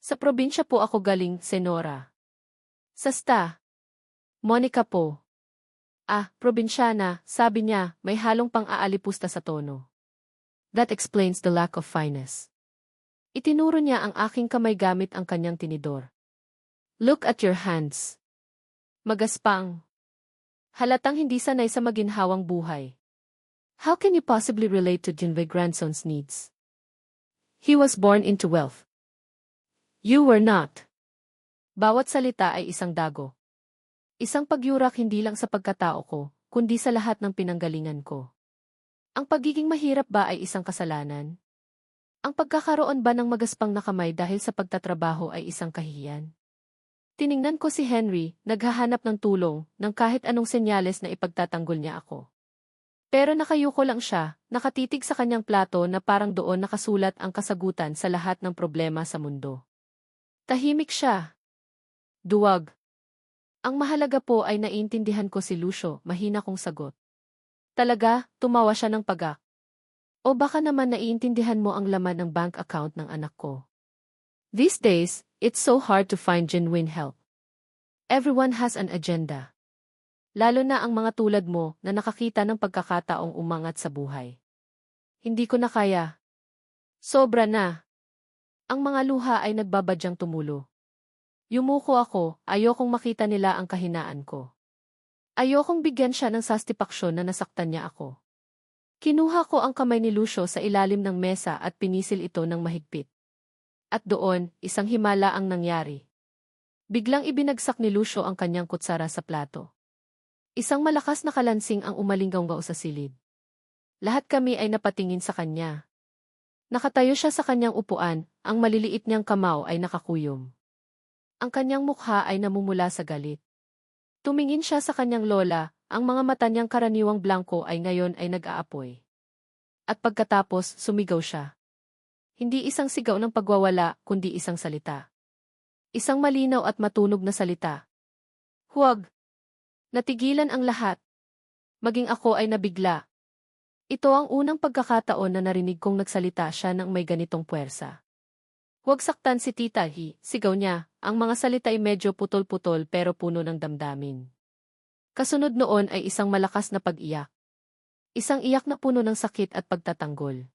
Sa probinsya po ako galing, Senora. Sa sta. Monica po. Ah, probinsyana, sabi niya, may halong pang-aalipusta sa tono. That explains the lack of fineness. Itinuro niya ang aking kamay gamit ang kanyang tinidor. Look at your hands. Magaspang. Halatang hindi sanay sa maginhawang buhay. How can you possibly relate to Jinwei grandson's needs? He was born into wealth. You were not. Bawat salita ay isang dago. Isang pagyurak hindi lang sa pagkatao ko, kundi sa lahat ng pinanggalingan ko. Ang pagiging mahirap ba ay isang kasalanan? Ang pagkakaroon ba ng magaspang na kamay dahil sa pagtatrabaho ay isang kahihiyan? Tiningnan ko si Henry, naghahanap ng tulong, ng kahit anong senyales na ipagtatanggol niya ako. Pero nakayuko lang siya, nakatitig sa kanyang plato na parang doon nakasulat ang kasagutan sa lahat ng problema sa mundo. Tahimik siya. Duwag. Ang mahalaga po ay naiintindihan ko si Lucio, mahina kong sagot. Talaga, tumawa siya ng pagak. O baka naman naiintindihan mo ang laman ng bank account ng anak ko. These days, it's so hard to find genuine help. Everyone has an agenda. Lalo na ang mga tulad mo na nakakita ng pagkakataong umangat sa buhay. Hindi ko na kaya. Sobra na. Ang mga luha ay nagbabadyang tumulo. Yumuko ako, ayokong makita nila ang kahinaan ko. Ayokong bigyan siya ng sastipaksyon na nasaktan niya ako. Kinuha ko ang kamay ni Lucio sa ilalim ng mesa at pinisil ito ng mahigpit. At doon, isang himala ang nangyari. Biglang ibinagsak ni Lucio ang kanyang kutsara sa plato. Isang malakas na kalansing ang umalinggaw sa silid. Lahat kami ay napatingin sa kanya. Nakatayo siya sa kanyang upuan, ang maliliit niyang kamao ay nakakuyom. Ang kanyang mukha ay namumula sa galit. Tumingin siya sa kanyang lola, ang mga mata niyang karaniwang blanko ay ngayon ay nag-aapoy. At pagkatapos, sumigaw siya. Hindi isang sigaw ng pagwawala, kundi isang salita. Isang malinaw at matunog na salita. Huwag! Natigilan ang lahat. Maging ako ay nabigla. Ito ang unang pagkakataon na narinig kong nagsalita siya ng may ganitong puwersa. Huwag saktan si Tita Hi, sigaw niya, ang mga salita ay medyo putol-putol pero puno ng damdamin. Kasunod noon ay isang malakas na pag-iyak. Isang iyak na puno ng sakit at pagtatanggol.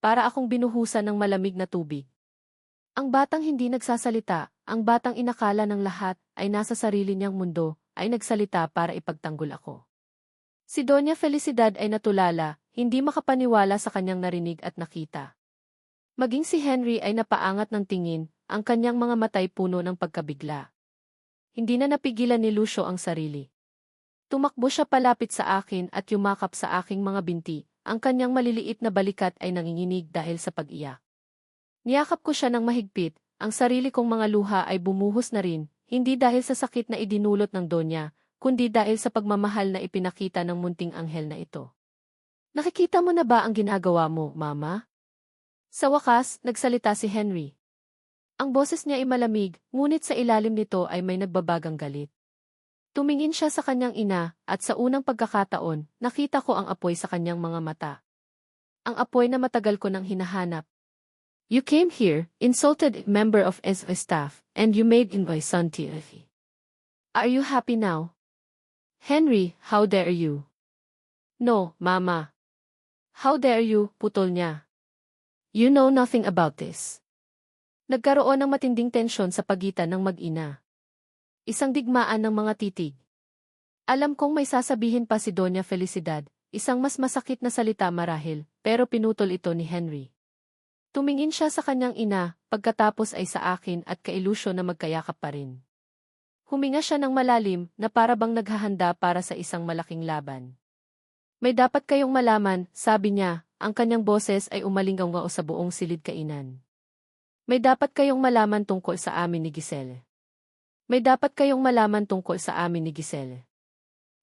Para akong binuhusan ng malamig na tubig. Ang batang hindi nagsasalita, ang batang inakala ng lahat ay nasa sarili niyang mundo, ay nagsalita para ipagtanggol ako. Si Doña Felicidad ay natulala, hindi makapaniwala sa kanyang narinig at nakita. Maging si Henry ay napaangat ng tingin, ang kanyang mga matay puno ng pagkabigla. Hindi na napigilan ni Lucio ang sarili. Tumakbo siya palapit sa akin at yumakap sa aking mga binti, ang kanyang maliliit na balikat ay nanginginig dahil sa pag-iyak. Niyakap ko siya ng mahigpit, ang sarili kong mga luha ay bumuhos na rin, hindi dahil sa sakit na idinulot ng Donya, kundi dahil sa pagmamahal na ipinakita ng munting anghel na ito. Nakikita mo na ba ang ginagawa mo, Mama? Sa wakas, nagsalita si Henry. Ang boses niya ay malamig, ngunit sa ilalim nito ay may nagbabagang galit. Tumingin siya sa kanyang ina, at sa unang pagkakataon, nakita ko ang apoy sa kanyang mga mata. Ang apoy na matagal ko nang hinahanap. You came here, insulted a member of SO staff, and you made in my son T.F. Are you happy now? Henry, how dare you? No, Mama. How dare you, putol niya. You know nothing about this. Nagkaroon ng matinding tensyon sa pagitan ng mag-ina. Isang digmaan ng mga titig. Alam kong may sasabihin pa si Doña Felicidad, isang mas masakit na salita marahil, pero pinutol ito ni Henry. Tumingin siya sa kanyang ina, pagkatapos ay sa akin at kay Lucio na magkayakap pa rin. Huminga siya ng malalim na para bang naghahanda para sa isang malaking laban. May dapat kayong malaman, sabi niya, ang kanyang boses ay umalinggaw sa buong silid kainan. May dapat kayong malaman tungkol sa amin ni Giselle. May dapat kayong malaman tungkol sa amin ni Giselle.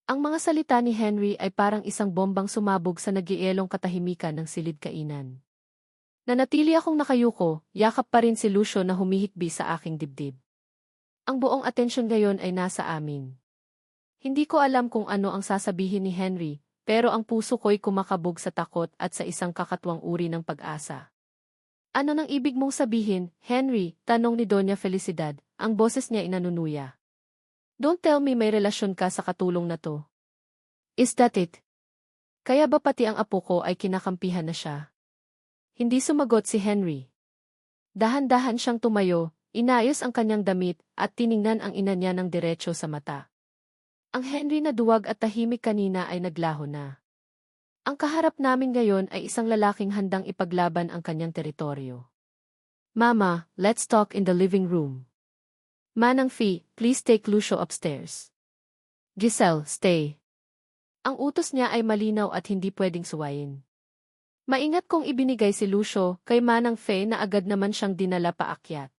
Ang mga salita ni Henry ay parang isang bombang sumabog sa nagielong katahimikan ng silid kainan. Nanatili akong nakayuko, yakap pa rin si Lucio na humihikbi sa aking dibdib. Ang buong atensyon ngayon ay nasa amin. Hindi ko alam kung ano ang sasabihin ni Henry, pero ang puso ko'y kumakabog sa takot at sa isang kakatwang uri ng pag-asa. Ano nang ibig mong sabihin, Henry? Tanong ni Doña Felicidad, ang boses niya inanunuya. Don't tell me may relasyon ka sa katulong na to. Is that it? Kaya ba pati ang apo ko ay kinakampihan na siya? Hindi sumagot si Henry. Dahan-dahan siyang tumayo, inayos ang kanyang damit, at tiningnan ang ina niya ng diretso sa mata. Ang Henry na duwag at tahimik kanina ay naglaho na. Ang kaharap namin ngayon ay isang lalaking handang ipaglaban ang kanyang teritoryo. Mama, let's talk in the living room. Manang Fee, please take Lucio upstairs. Giselle, stay. Ang utos niya ay malinaw at hindi pwedeng suwayin. Maingat kong ibinigay si Lucio kay Manang Fee na agad naman siyang dinala paakyat.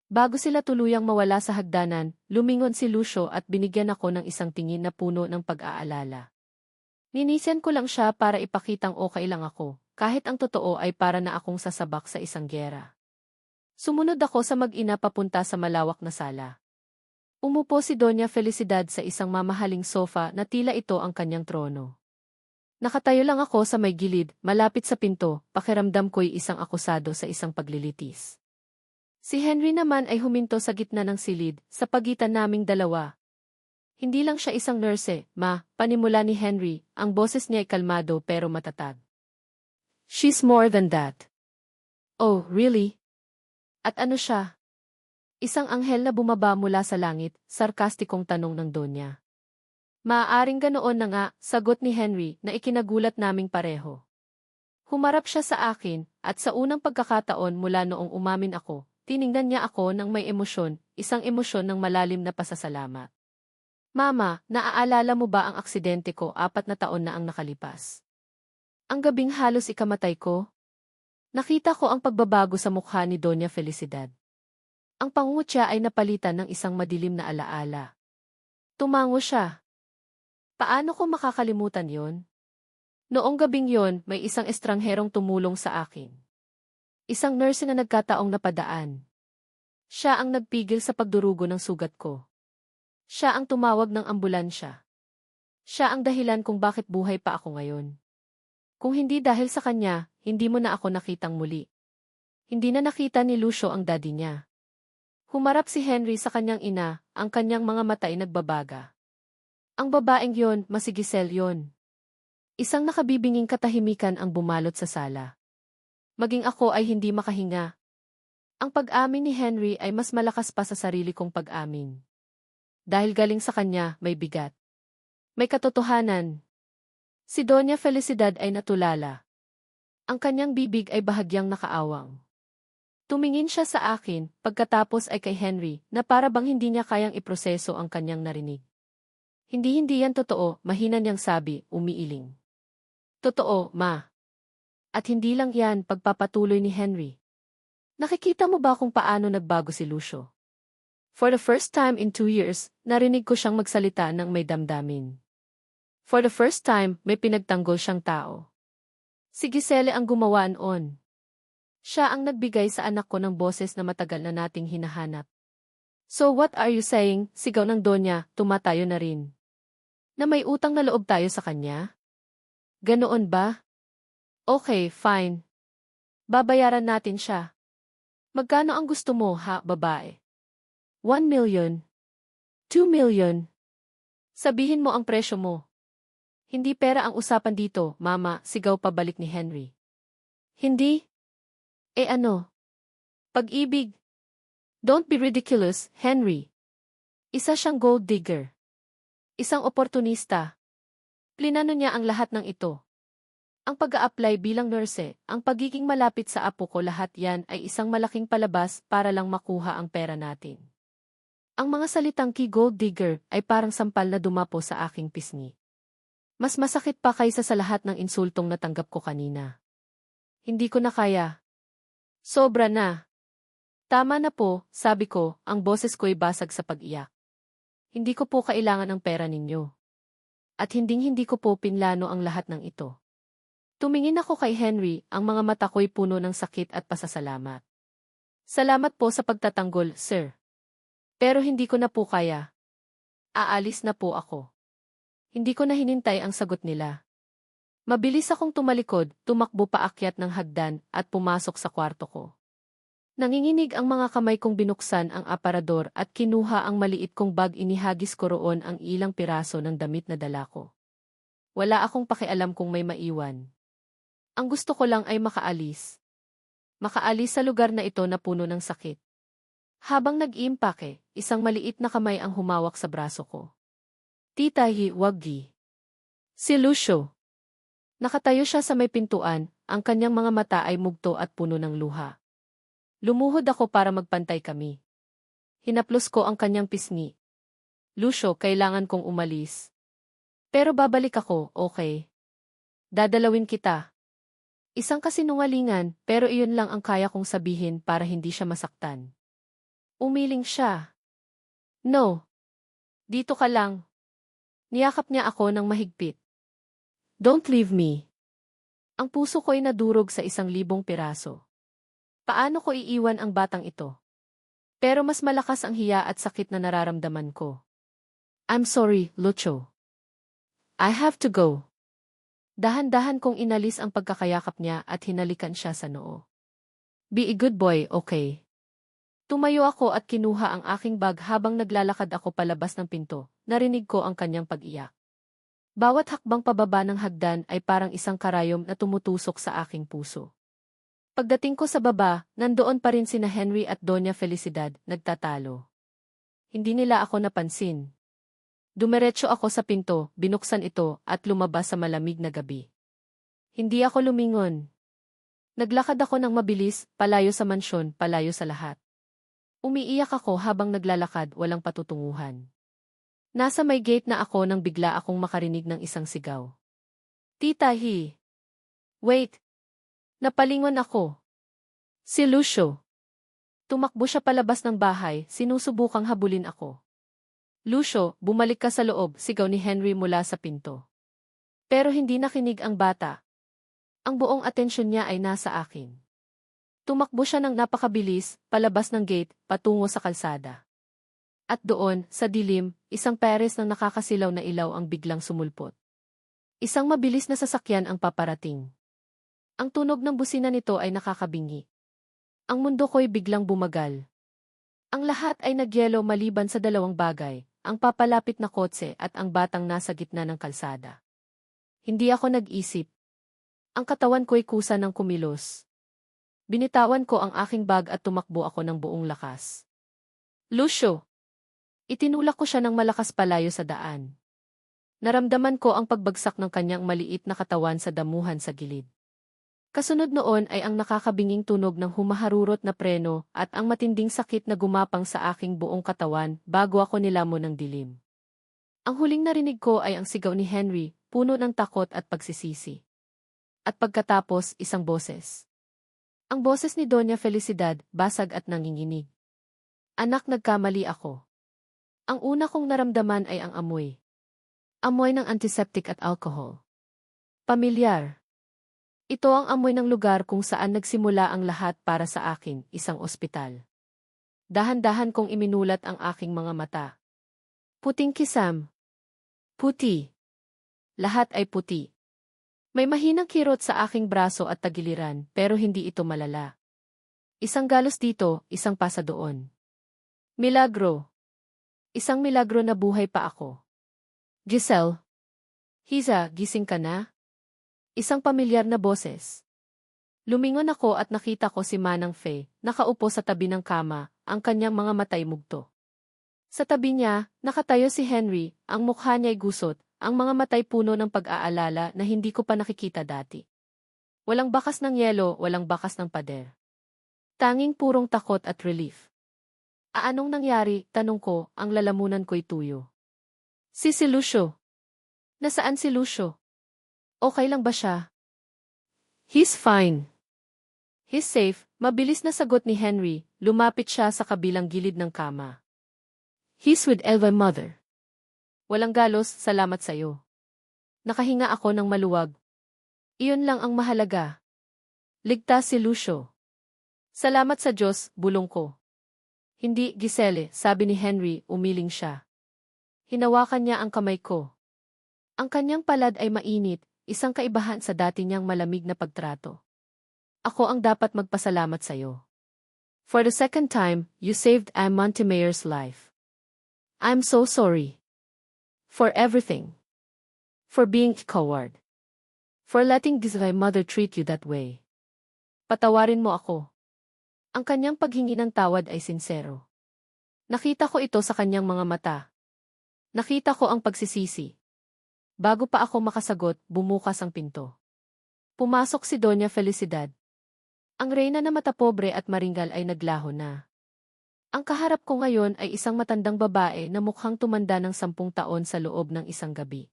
Bago sila tuluyang mawala sa hagdanan, lumingon si Lucio at binigyan ako ng isang tingin na puno ng pag-aalala. Ninisian ko lang siya para ipakitang okay lang ako, kahit ang totoo ay para na akong sasabak sa isang giyera. Sumunod ako sa mag-ina papunta sa malawak na sala. Umupo si Doña Felicidad sa isang mamahaling sofa na tila ito ang kanyang trono. Nakatayo lang ako sa may gilid, malapit sa pinto, pakiramdam ko'y isang akusado sa isang paglilitis. Si Henry naman ay huminto sa gitna ng silid, sa pagitan naming dalawa. Hindi lang siya isang nurse, panimula ni Henry, ang boses niya ay kalmado pero matatag. She's more than that. Oh, really? At ano siya? Isang anghel na bumaba mula sa langit, sarkastikong tanong ng Donya. Maaaring ganoon na nga, sagot ni Henry na ikinagulat naming pareho. Humarap siya sa akin, at sa unang pagkakataon mula noong umamin ako, tiningnan niya ako ng may emosyon, isang emosyon ng malalim na pasasalamat. Mama, naaalala mo ba ang aksidente ko 4 na taon na ang nakalipas? Ang gabing halos ikamatay ko? Nakita ko ang pagbabago sa mukha ni Doña Felicidad. Ang pangungutya ay napalitan ng isang madilim na alaala. Tumango siya. Paano ko makakalimutan yon? Noong gabing yon, may isang estrangherong tumulong sa akin. Isang nurse na nagkataong napadaan. Siya ang nagpigil sa pagdurugo ng sugat ko. Siya ang tumawag ng ambulansya. Siya ang dahilan kung bakit buhay pa ako ngayon. Kung hindi dahil sa kanya, hindi mo na ako nakitang muli. Hindi na nakita ni Lucio ang daddy niya. Humarap si Henry sa kanyang ina, ang kanyang mga mata ay nagbabaga. Ang babaeng yon, si Giselle yon. Isang nakabibinging katahimikan ang bumalot sa sala. Maging ako ay hindi makahinga. Ang pag-amin ni Henry ay mas malakas pa sa sarili kong pag-amin. Dahil galing sa kanya, may bigat. May katotohanan. Si Doña Felicidad ay natulala. Ang kanyang bibig ay bahagyang nakaawang. Tumingin siya sa akin, pagkatapos ay kay Henry, na para bang hindi niya kayang iproseso ang kanyang narinig. Hindi yan totoo, mahina niyang sabi, umiiling. Totoo, ma. At hindi lang yan, pagpapatuloy ni Henry. Nakikita mo ba kung paano nagbago si Lucio? For the first time in 2 years, narinig ko siyang magsalita ng may damdamin. For the first time, may pinagtanggol siyang tao. Si Giselle ang gumawa noon. Siya ang nagbigay sa anak ko ng boses na matagal na nating hinahanap. So what are you saying? Sigaw ng Donya, tumatayo na rin. Na may utang na loob tayo sa kanya? Ganoon ba? Okay, fine. Babayaran natin siya. Magkano ang gusto mo, ha, babae? 1 million. 2 million. Sabihin mo ang presyo mo. Hindi pera ang usapan dito, mama, sigaw pabalik ni Henry. Hindi? Ano? Pag-ibig. Don't be ridiculous, Henry. Isa siyang gold digger. Isang oportunista. Plinano niya ang lahat ng ito. Ang pag-a-apply bilang nurse, ang pagiging malapit sa apo ko, lahat yan ay isang malaking palabas para lang makuha ang pera natin. Ang mga salitang key gold digger ay parang sampal na dumapo sa aking pisngi. Mas masakit pa kaysa sa lahat ng insultong natanggap ko kanina. Hindi ko na kaya. Sobra na. Tama na po, sabi ko, ang boses ko'y basag sa pag-iyak. Hindi ko po kailangan ang pera ninyo. At hindi ko po pinlano ang lahat ng ito. Tumingin ako kay Henry, ang mga mata ko'y puno ng sakit at pasasalamat. Salamat po sa pagtatanggol, sir. Pero hindi ko na po kaya. Aalis na po ako. Hindi ko na hinintay ang sagot nila. Mabilis akong tumalikod, tumakbo paakyat ng hagdan at pumasok sa kwarto ko. Nanginginig ang mga kamay kong binuksan ang aparador at kinuha ang maliit kong bag, inihagis ko roon ang ilang piraso ng damit na dala ko. Wala akong pakialam kung may maiwan. Ang gusto ko lang ay makaalis. Makaalis sa lugar na ito na puno ng sakit. Habang nag-iimpake, isang maliit na kamay ang humawak sa braso ko. Tita Hiwagi. Si Lucio. Nakatayo siya sa may pintuan, ang kanyang mga mata ay mugto at puno ng luha. Lumuhod ako para magpantay kami. Hinaplos ko ang kanyang pisngi. Lucio, kailangan kong umalis. Pero babalik ako, okay? Dadalawin kita. Isang kasinungalingan, pero iyon lang ang kaya kong sabihin para hindi siya masaktan. Umiling siya. No. Dito ka lang. Niyakap niya ako ng mahigpit. Don't leave me. Ang puso ko'y nadurog sa 1,000 piraso. Paano ko iiwan ang batang ito? Pero mas malakas ang hiya at sakit na nararamdaman ko. I'm sorry, Lucho. I have to go. Dahan-dahan kong inalis ang pagkakayakap niya at hinalikan siya sa noo. Be a good boy, okay? Tumayo ako at kinuha ang aking bag habang naglalakad ako palabas ng pinto. Narinig ko ang kanyang pag-iyak. Bawat hakbang pababa ng hagdan ay parang isang karayom na tumutusok sa aking puso. Pagdating ko sa baba, nandoon pa rin sina Henry at Doña Felicidad, nagtatalo. Hindi nila ako napansin. Dumiretso ako sa pinto, binuksan ito, at lumabas sa malamig na gabi. Hindi ako lumingon. Naglakad ako ng mabilis, palayo sa mansyon, palayo sa lahat. Umiiyak ako habang naglalakad, walang patutunguhan. Nasa may gate na ako nang bigla akong makarinig ng isang sigaw. Tita Hi! Wait! Napalingon ako. Si Lucio. Tumakbo siya palabas ng bahay, sinusubukang habulin ako. Lucio, bumalik ka sa loob, sigaw ni Henry mula sa pinto. Pero hindi nakinig ang bata. Ang buong atensyon niya ay nasa akin. Tumakbo siya ng napakabilis, palabas ng gate, patungo sa kalsada. At doon, sa dilim, isang peres ng nakakasilaw na ilaw ang biglang sumulpot. Isang mabilis na sasakyan ang paparating. Ang tunog ng busina nito ay nakakabingi. Ang mundo ko'y biglang bumagal. Ang lahat ay nagyelo maliban sa 2 bagay, ang papalapit na kotse at ang batang nasa gitna ng kalsada. Hindi ako nag-isip. Ang katawan ko'y kusa ng kumilos. Binitawan ko ang aking bag at tumakbo ako ng buong lakas. Lucio! Itinulak ko siya ng malakas palayo sa daan. Naramdaman ko ang pagbagsak ng kanyang maliit na katawan sa damuhan sa gilid. Kasunod noon ay ang nakakabinging tunog ng humaharurot na preno at ang matinding sakit na gumapang sa aking buong katawan bago ako nilamon ng dilim. Ang huling narinig ko ay ang sigaw ni Henry, puno ng takot at pagsisisi. At pagkatapos, isang boses. Ang boses ni Doña Felicidad, basag at nanginginig. Anak, nagkamali ako. Ang una kong naramdaman ay ang amoy. Amoy ng antiseptic at alcohol. Pamilyar. Ito ang amoy ng lugar kung saan nagsimula ang lahat para sa akin, isang ospital. Dahan-dahan kong iminulat ang aking mga mata. Puting kisam. Puti. Lahat ay puti. May mahinang kirot sa aking braso at tagiliran, pero hindi ito malala. Isang galos dito, isang pasa doon. Milagro. Isang milagro na buhay pa ako. Giselle. Hiza, gising ka na? Isang pamilyar na boses. Lumingon ako at nakita ko si Manang Faye, nakaupo sa tabi ng kama, ang kanyang mga matay mugto. Sa tabi niya, nakatayo si Henry, ang mukha niya'y gusot, ang mga matay puno ng pag-aalala na hindi ko pa nakikita dati. Walang bakas ng yelo, walang bakas ng pader. Tanging purong takot at relief. Anong nangyari, tanong ko, ang lalamunan ko'y tuyo. Si Lucio. Nasaan si Lucio? Okay lang ba siya? He's fine. He's safe, mabilis na sagot ni Henry, lumapit siya sa kabilang gilid ng kama. He's with Elva mother. Walang galos, salamat sa'yo. Nakahinga ako ng maluwag. Iyon lang ang mahalaga. Ligtas si Lucio. Salamat sa Diyos, bulong ko. Hindi, Giselle, sabi ni Henry, umiling siya. Hinawakan niya ang kamay ko. Ang kanyang palad ay mainit, isang kaibahan sa dati niyang malamig na pagtrato. Ako ang dapat magpasalamat sa'yo. For the second time, you saved Anne Montemayor's life. I'm so sorry. For everything. For being a coward. For letting Giselle mother treat you that way. Patawarin mo ako. Ang kanyang paghingi ng tawad ay sincero. Nakita ko ito sa kanyang mga mata. Nakita ko ang pagsisisi. Bago pa ako makasagot, bumukas ang pinto. Pumasok si Doña Felicidad. Ang reyna na matapobre at maringgal ay naglaho na. Ang kaharap ko ngayon ay isang matandang babae na mukhang tumanda ng 10 taon sa loob ng isang gabi.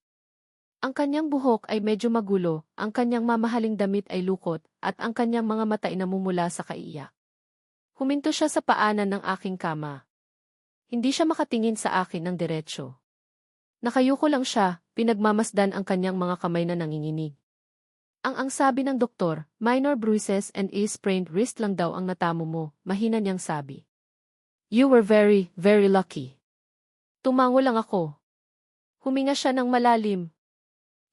Ang kanyang buhok ay medyo magulo, ang kanyang mamahaling damit ay lukot, at ang kanyang mga mata ay namumula sa kaiiyak. Huminto siya sa paanan ng aking kama. Hindi siya makatingin sa akin ng diretsyo. Nakayuko lang siya, pinagmamasdan ang kanyang mga kamay na nanginginig. Ang sabi ng doktor, minor bruises and a sprained wrist lang daw ang natamo mo, mahina niyang sabi. You were very, very lucky. Tumango lang ako. Huminga siya ng malalim.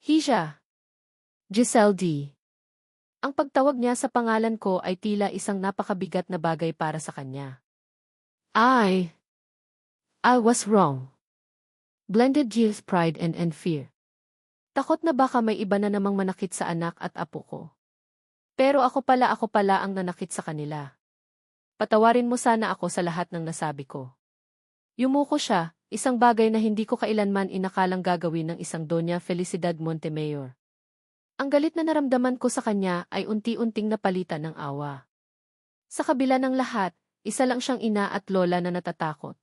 Hisha. Giselle D. Ang pagtawag niya sa pangalan ko ay tila isang napakabigat na bagay para sa kanya. I was wrong. Blended Gilles pride and fear. Takot na baka may iba na namang manakit sa anak at apo ko. Pero ako pala ang nanakit sa kanila. Patawarin mo sana ako sa lahat ng nasabi ko. Yumuko siya, isang bagay na hindi ko kailanman inakalang gagawin ng isang Doña Felicidad Montemayor. Ang galit na naramdaman ko sa kanya ay unti-unting napalitan ng awa. Sa kabila ng lahat, isa lang siyang ina at lola na natatakot.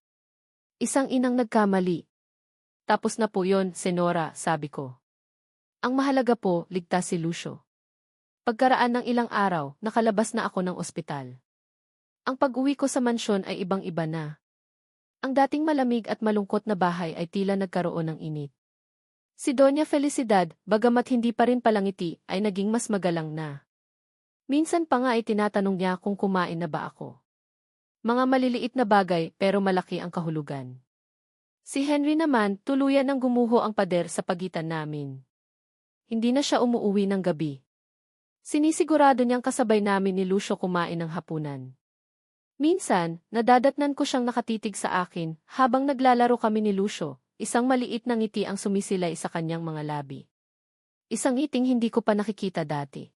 Isang inang nagkamali. Tapos na po yon, Senora, sabi ko. Ang mahalaga po, ligtas si Lucio. Pagkaraan ng ilang araw, nakalabas na ako ng ospital. Ang pag-uwi ko sa mansyon ay ibang-iba na. Ang dating malamig at malungkot na bahay ay tila nagkaroon ng init. Si Doña Felicidad, bagamat hindi pa rin palangiti, ay naging mas magalang na. Minsan pa nga ay tinatanong niya kung kumain na ba ako. Mga maliliit na bagay pero malaki ang kahulugan. Si Henry naman, tuluyan ng gumuho ang pader sa pagitan namin. Hindi na siya umuuwi ng gabi. Sinisigurado niyang kasabay namin ni Lucio kumain ng hapunan. Minsan, nadadatnan ko siyang nakatitig sa akin habang naglalaro kami ni Lucio, isang maliit na ngiti ang sumisilay sa kanyang mga labi. Isang ngiting hindi ko pa nakikita dati.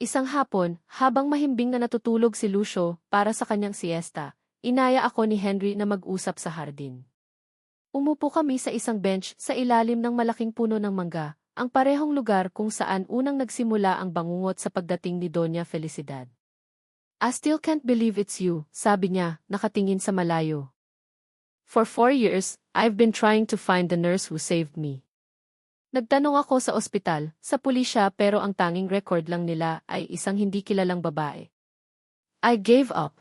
Isang hapon, habang mahimbing na natutulog si Lucio para sa kanyang siesta, inaya ako ni Henry na mag-usap sa hardin. Umupo kami sa isang bench sa ilalim ng malaking puno ng mangga, ang parehong lugar kung saan unang nagsimula ang bangungot sa pagdating ni Doña Felicidad. I still can't believe it's you, sabi niya, nakatingin sa malayo. For 4 years, I've been trying to find the nurse who saved me. Nagtanong ako sa ospital, sa pulisya pero ang tanging record lang nila ay isang hindi kilalang babae. I gave up.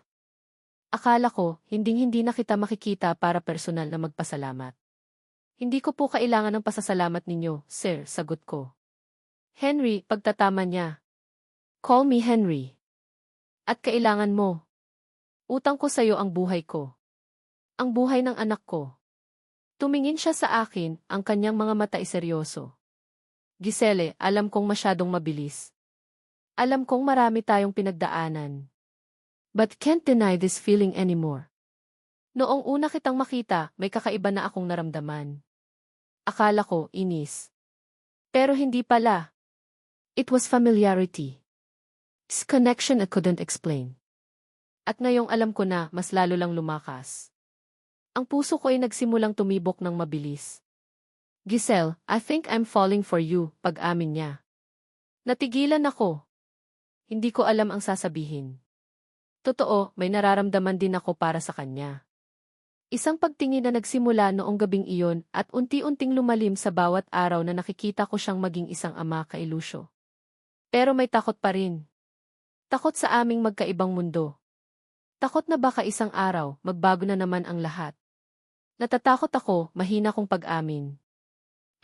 Akala ko, hinding-hindi na kita makikita para personal na magpasalamat. Hindi ko po kailangan ng pasasalamat ninyo, sir, sagot ko. Henry, pagtatama niya. Call me Henry. At kailangan mo. Utang ko sa'yo ang buhay ko. Ang buhay ng anak ko. Tumingin siya sa akin, ang kanyang mga mata ay seryoso. Giselle, alam kong masyadong mabilis. Alam kong marami tayong pinagdaanan. But can't deny this feeling anymore. Noong una kitang makita, may kakaiba na akong naramdaman. Akala ko, inis. Pero hindi pala. It was familiarity. This connection I couldn't explain. At ngayong alam ko na, mas lalo lang lumakas. Ang puso ko ay nagsimulang tumibok ng mabilis. Giselle, I think I'm falling for you, pag-amin niya. Natigilan ako. Hindi ko alam ang sasabihin. Totoo, may nararamdaman din ako para sa kanya. Isang pagtingin na nagsimula noong gabing iyon at unti-unting lumalim sa bawat araw na nakikita ko siyang maging isang ama kay Lucio. Pero may takot pa rin. Takot sa aming magkaibang mundo. Takot na baka isang araw, magbago na naman ang lahat. Natatakot ako, mahina kong pag-amin.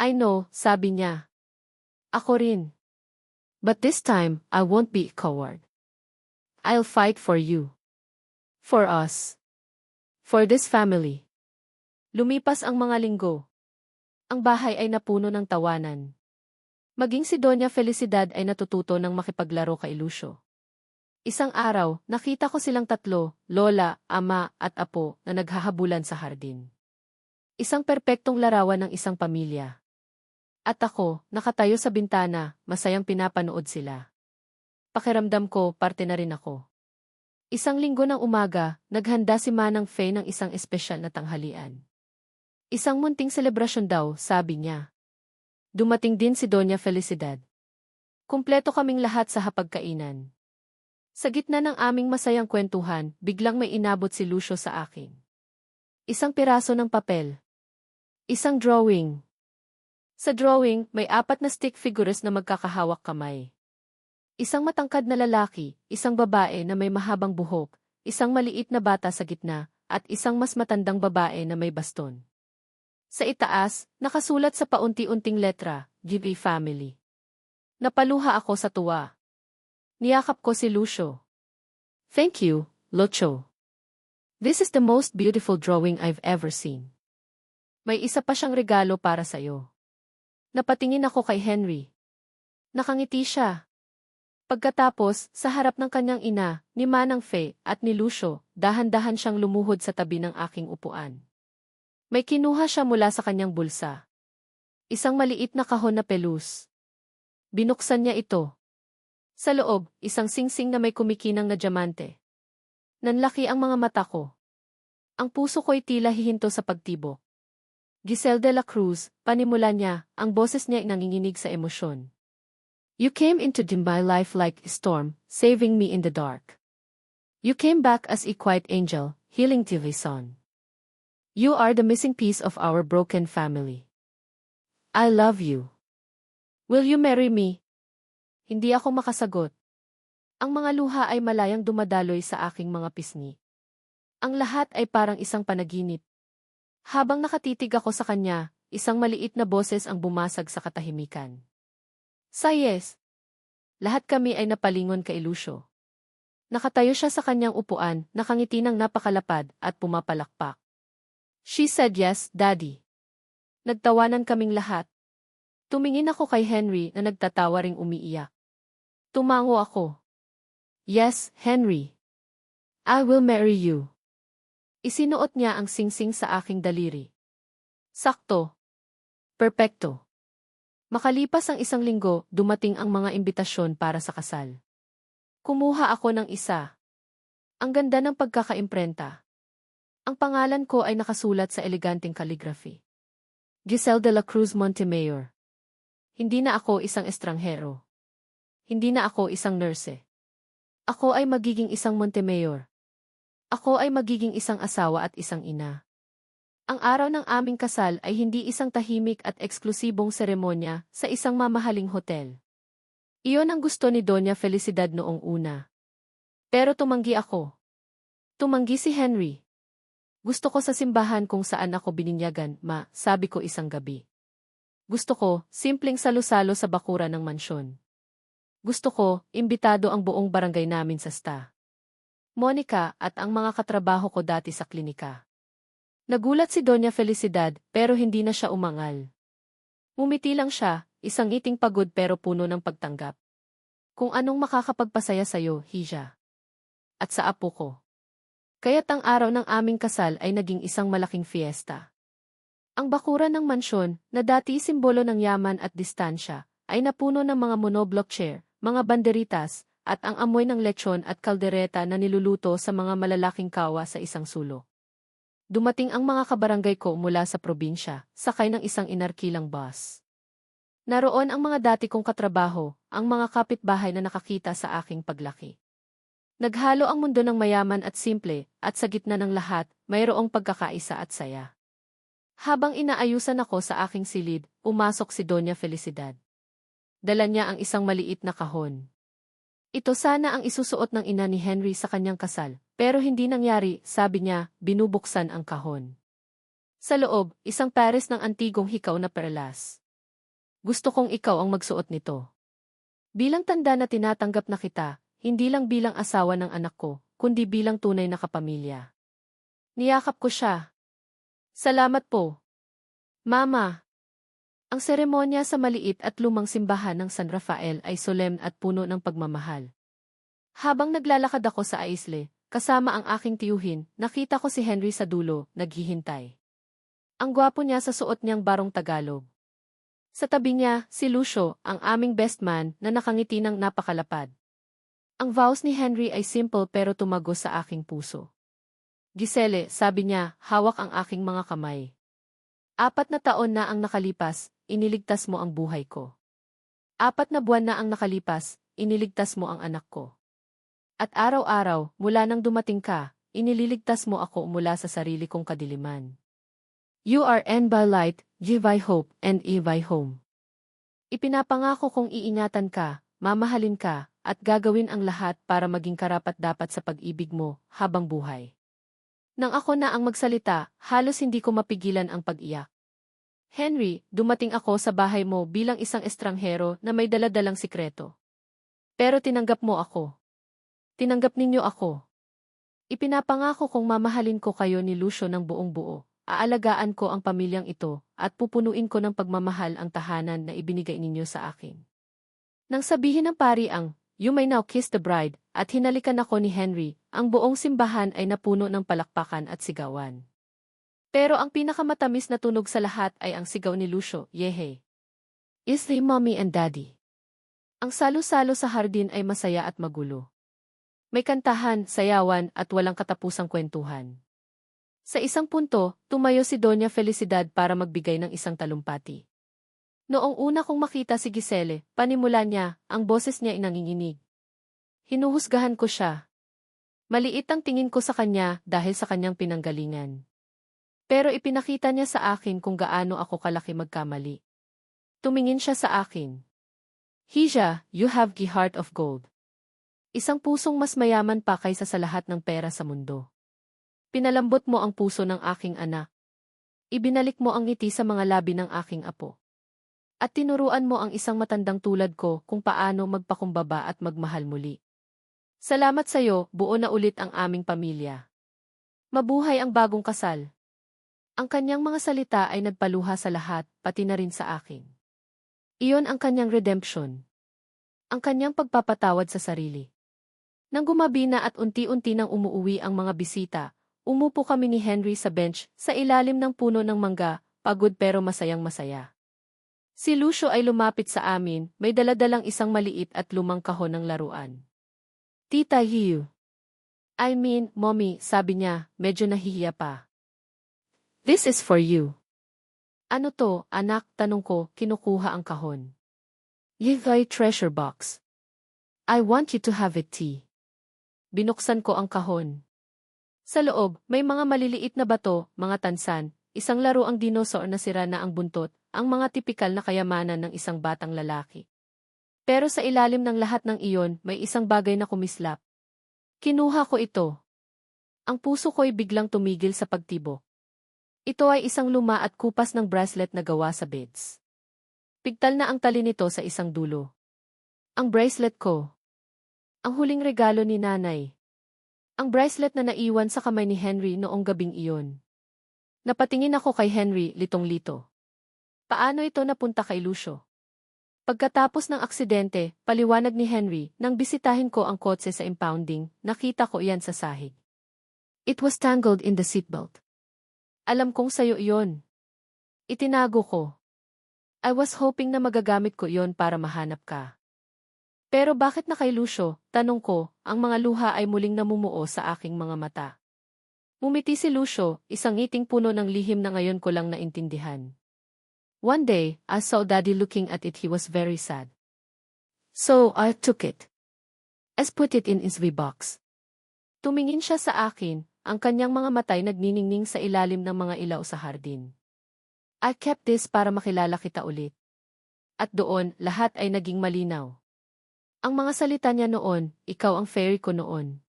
I know, sabi niya. Ako rin. But this time, I won't be a coward. I'll fight for you. For us. For this family. Lumipas ang mga linggo. Ang bahay ay napuno ng tawanan. Maging si Doña Felicidad ay natututo ng makipaglaro kay Lucio. Isang araw, nakita ko silang tatlo, lola, ama, at apo, na naghahabulan sa hardin. Isang perpektong larawan ng isang pamilya. At ako, nakatayo sa bintana, masayang pinapanood sila. Pakiramdam ko, parte na rin ako. Isang linggo ng umaga, naghanda si Manang Faye ng isang espesyal na tanghalian. Isang munting selebrasyon daw, sabi niya. Dumating din si Doña Felicidad. Kumpleto kaming lahat sa hapagkainan. Sa gitna ng aming masayang kwentuhan, biglang may inabot si Lucio sa akin. Isang piraso ng papel. Isang drawing. Sa drawing, may 4 na stick figures na magkakahawak kamay. Isang matangkad na lalaki, isang babae na may mahabang buhok, isang maliit na bata sa gitna, at isang mas matandang babae na may baston. Sa itaas, nakasulat sa paunti-unting letra, GB Family. Napaluha ako sa tuwa. Niyakap ko si Lucio. Thank you, Lucio. This is the most beautiful drawing I've ever seen. May isa pa siyang regalo para sa'yo. Napatingin ako kay Henry. Nakangiti siya. Pagkatapos, sa harap ng kanyang ina, ni Manang Faye at ni Lucio, dahan-dahan siyang lumuhod sa tabi ng aking upuan. May kinuha siya mula sa kanyang bulsa. Isang maliit na kahon na pelus. Binuksan niya ito. Sa loob, isang singsing na may kumikinang na diamante. Nanlaki ang mga mata ko. Ang puso ko'y tila hihinto sa pagtibok. Giselle de la Cruz, panimula niya, ang boses niya ay nanginginig sa emosyon. You came into my life like a storm, saving me in the dark. You came back as a quiet angel, healing to the son. You are the missing piece of our broken family. I love you. Will you marry me? Hindi ako makasagot. Ang mga luha ay malayang dumadaloy sa aking mga pisngi. Ang lahat ay parang isang panaginip. Habang nakatitig ako sa kanya, isang maliit na boses ang bumasag sa katahimikan. Sayes! Lahat kami ay napalingon kay Lucio. Nakatayo siya sa kanyang upuan, nakangiti ng napakalapad at pumapalakpak. She said yes, Daddy. Nagtawanan kaming lahat. Tumingin ako kay Henry na nagtatawa ring umiiyak. Tumango ako. Yes, Henry. I will marry you. Isinuot niya ang singsing sa aking daliri. Sakto. Perpekto. Makalipas ang isang linggo, dumating ang mga imbitasyon para sa kasal. Kumuha ako ng isa. Ang ganda ng pagkakaimprenta. Ang pangalan ko ay nakasulat sa eleganteng calligraphy. Giselle de la Cruz Montemayor. Hindi na ako isang estranghero. Hindi na ako isang nurse. Ako ay magiging isang Montemayor. Ako ay magiging isang asawa at isang ina. Ang araw ng aming kasal ay hindi isang tahimik at eksklusibong seremonya sa isang mamahaling hotel. Iyon ang gusto ni Doña Felicidad noong una. Pero tumanggi ako. Tumanggi si Henry. Gusto ko sa simbahan kung saan ako bininyagan, ma, sabi ko isang gabi. Gusto ko, simpleng salo-salo sa bakuran ng mansyon. Gusto ko, imbitado ang buong barangay namin sa sta. Monica at ang mga katrabaho ko dati sa klinika. Nagulat si Doña Felicidad pero hindi na siya umangal. Umiti lang siya, isang ngiting pagod pero puno ng pagtanggap. Kung anong makakapagpasaya sa'yo, Hija. At sa apo ko. Kaya't ang araw ng aming kasal ay naging isang malaking fiesta. Ang bakuran ng mansyon, na dati simbolo ng yaman at distansya, ay napuno ng mga monoblock chair, mga banderitas, at ang amoy ng lechon at kaldereta na niluluto sa mga malalaking kawa sa isang sulok. Dumating ang mga kabarangay ko mula sa probinsya, sakay ng isang inarkilang bus. Naroon ang mga dati kong katrabaho, ang mga kapitbahay na nakakita sa aking paglaki. Naghalo ang mundo ng mayaman at simple, at sa gitna ng lahat, mayroong pagkakaisa at saya. Habang inaayusan ako sa aking silid, pumasok si Doña Felicidad. Dala niya ang isang maliit na kahon. Ito sana ang isusuot ng ina ni Henry sa kanyang kasal, pero hindi nangyari, sabi niya, binubuksan ang kahon. Sa loob, isang pares ng antigong hikaw na perlas. Gusto kong ikaw ang magsuot nito. Bilang tanda na tinatanggap na kita, hindi lang bilang asawa ng anak ko, kundi bilang tunay na kapamilya. Niyakap ko siya. Salamat po. Mama. Ang seremonya sa maliit at lumang simbahan ng San Rafael ay solemn at puno ng pagmamahal. Habang naglalakad ako sa aisle, kasama ang aking tiyuhin, nakita ko si Henry sa dulo, naghihintay. Ang gwapo niya sa suot niyang barong Tagalog. Sa tabi niya, si Lucio, ang aming best man na nakangiti ng napakalapad. Ang vows ni Henry ay simple pero tumagos sa aking puso. Giselle, sabi niya, hawak ang aking mga kamay. 4 na taon na ang nakalipas, iniligtas mo ang buhay ko. 4 na buwan na ang nakalipas, iniligtas mo ang anak ko. At araw-araw, mula nang dumating ka, inililigtas mo ako mula sa sarili kong kadiliman. You are and by light, give I hope, and give I home. Ipinapangako kong iingatan ka, mamahalin ka, at gagawin ang lahat para maging karapat-dapat sa pag-ibig mo, habang buhay. Nang ako na ang magsalita, halos hindi ko mapigilan ang pag-iyak. Henry, dumating ako sa bahay mo bilang isang estranghero na may daladalang sikreto. Pero tinanggap mo ako. Tinanggap ninyo ako. Ipinapangako kong mamahalin ko kayo ni Lucio ng buong buo. Aalagaan ko ang pamilyang ito at pupunuin ko ng pagmamahal ang tahanan na ibinigay ninyo sa akin. Nang sabihin ng pari ang, "You may now kiss the bride," at hinalikan ako ni Henry, ang buong simbahan ay napuno ng palakpakan at sigawan. Pero ang pinakamatamis na tunog sa lahat ay ang sigaw ni Lucio, "Yehe! Is they mommy and daddy?" Ang salo-salo sa hardin ay masaya at magulo. May kantahan, sayawan at walang katapusang kwentuhan. Sa isang punto, tumayo si Doña Felicidad para magbigay ng isang talumpati. Noong una kong makita si Giselle, panimula niya, ang boses niya ay nanginginig. Hinuhusgahan ko siya. Maliit ang tingin ko sa kanya dahil sa kanyang pinanggalingan. Pero ipinakita niya sa akin kung gaano ako kalaki magkamali. Tumingin siya sa akin. "Hija, you have the heart of gold." Isang pusong mas mayaman pa kaysa sa lahat ng pera sa mundo. Pinalambot mo ang puso ng aking anak. Ibinalik mo ang ngiti sa mga labi ng aking apo. At tinuruan mo ang isang matandang tulad ko kung paano magpakumbaba at magmahal muli. Salamat sa iyo, buo na ulit ang aming pamilya. Mabuhay ang bagong kasal. Ang kanyang mga salita ay nagpaluha sa lahat, pati na rin sa akin. Iyon ang kanyang redemption. Ang kanyang pagpapatawad sa sarili. Nang gumabi na at unti-unti nang umuuwi ang mga bisita, umupo kami ni Henry sa bench sa ilalim ng puno ng mangga, pagod pero masayang masaya. Si Lucio ay lumapit sa amin, may daladalang isang maliit at lumang kahon ng laruan. "Tita Hiu." "I mean, Mommy," sabi niya, medyo nahihiya pa. "This is for you." "Ano to, anak?" tanong ko, kinukuha ang kahon. "Yevay treasure box. I want you to have it, tea." Binuksan ko ang kahon. Sa loob, may mga maliliit na bato, mga tansan, isang laro ang dinosaur na sira na ang buntot, ang mga tipikal na kayamanan ng isang batang lalaki. Pero sa ilalim ng lahat ng iyon, may isang bagay na kumislap. Kinuha ko ito. Ang puso ko'y biglang tumigil sa pagtibok. Ito ay isang luma at kupas ng bracelet na gawa sa beads. Pigtal na ang tali nito sa isang dulo. Ang bracelet ko. Ang huling regalo ni nanay. Ang bracelet na naiwan sa kamay ni Henry noong gabing iyon. Napatingin ako kay Henry, litong-lito. Paano ito napunta kay Lucio? Pagkatapos ng aksidente, paliwanag ni Henry, nang bisitahin ko ang kotse sa impounding, nakita ko iyan sa sahig. It was tangled in the seatbelt. Alam kong sayo iyon. Itinago ko. I was hoping na magagamit ko iyon para mahanap ka. Pero bakit na kay Lucio? Tanong ko, ang mga luha ay muling namumuo sa aking mga mata. Mumiti si Lucio, isang ngiting puno ng lihim na ngayon ko lang naintindihan. One day, I saw Daddy looking at it. He was very sad. So, I took it. I put it in his box. Tumingin siya sa akin, ang kanyang mga matay nagniningning sa ilalim ng mga ilaw sa hardin. I kept this para makilala kita ulit. At doon, lahat ay naging malinaw. Ang mga salita niya noon, ikaw ang fairy ko noon.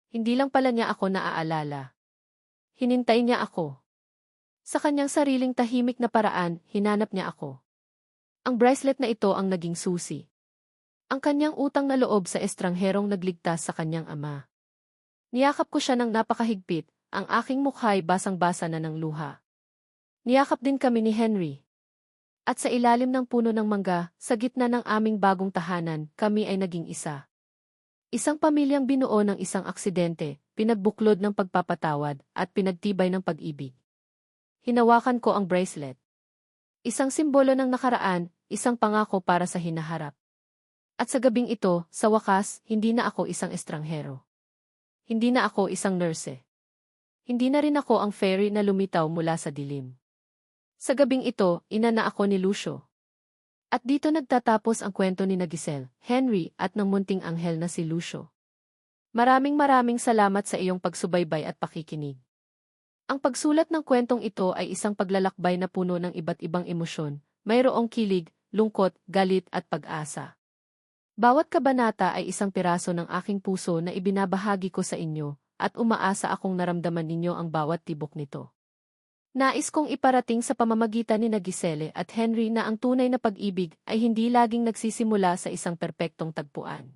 Hindi lang pala niya ako naaalala. Hinintay niya ako. Sa kanyang sariling tahimik na paraan, hinanap niya ako. Ang bracelet na ito ang naging susi. Ang kanyang utang na loob sa estrangherong nagligtas sa kanyang ama. Niyakap ko siya ng napakahigpit, ang aking mukha'y basang-basa na ng luha. Niyakap din kami ni Henry. At sa ilalim ng puno ng mangga, sa gitna ng aming bagong tahanan, kami ay naging isa. Isang pamilyang binuo ng isang aksidente, pinagbuklod ng pagpapatawad, at pinagtibay ng pag-ibig. Hinawakan ko ang bracelet. Isang simbolo ng nakaraan, isang pangako para sa hinaharap. At sa gabing ito, sa wakas, hindi na ako isang estranghero. Hindi na ako isang nurse. Hindi na rin ako ang fairy na lumitaw mula sa dilim. Sa gabing ito, ina na ako ni Lucio. At dito nagtatapos ang kwento ni Giselle, Henry at ng munting anghel na si Lucio. Maraming salamat sa iyong pagsubaybay at pakikinig. Ang pagsulat ng kwentong ito ay isang paglalakbay na puno ng iba't ibang emosyon, mayroong kilig, lungkot, galit at pag-asa. Bawat kabanata ay isang piraso ng aking puso na ibinabahagi ko sa inyo, at umaasa akong naramdaman ninyo ang bawat tibok nito. Nais kong iparating sa pamamagitan ni Giselle at Henry na ang tunay na pag-ibig ay hindi laging nagsisimula sa isang perpektong tagpuan.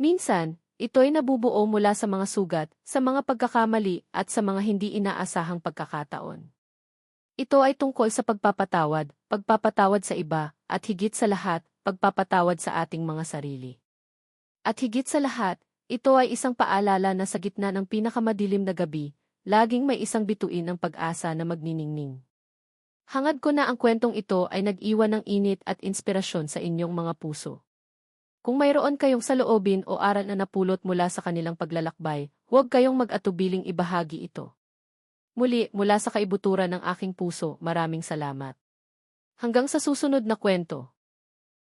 Minsan, ito'y nabubuo mula sa mga sugat, sa mga pagkakamali at sa mga hindi inaasahang pagkakataon. Ito ay tungkol sa pagpapatawad sa iba, at higit sa lahat, pagpapatawad sa ating mga sarili. At higit sa lahat, ito ay isang paalala na sa gitna ng pinakamadilim na gabi, laging may isang bituin ng pag-asa na magniningning. Hangad ko na ang kwentong ito ay nag-iwan ng init at inspirasyon sa inyong mga puso. Kung mayroon kayong saloobin o aral na napulot mula sa kanilang paglalakbay, huwag kayong mag-atubiling ibahagi ito. Muli, mula sa kaibuturan ng aking puso, maraming salamat. Hanggang sa susunod na kwento.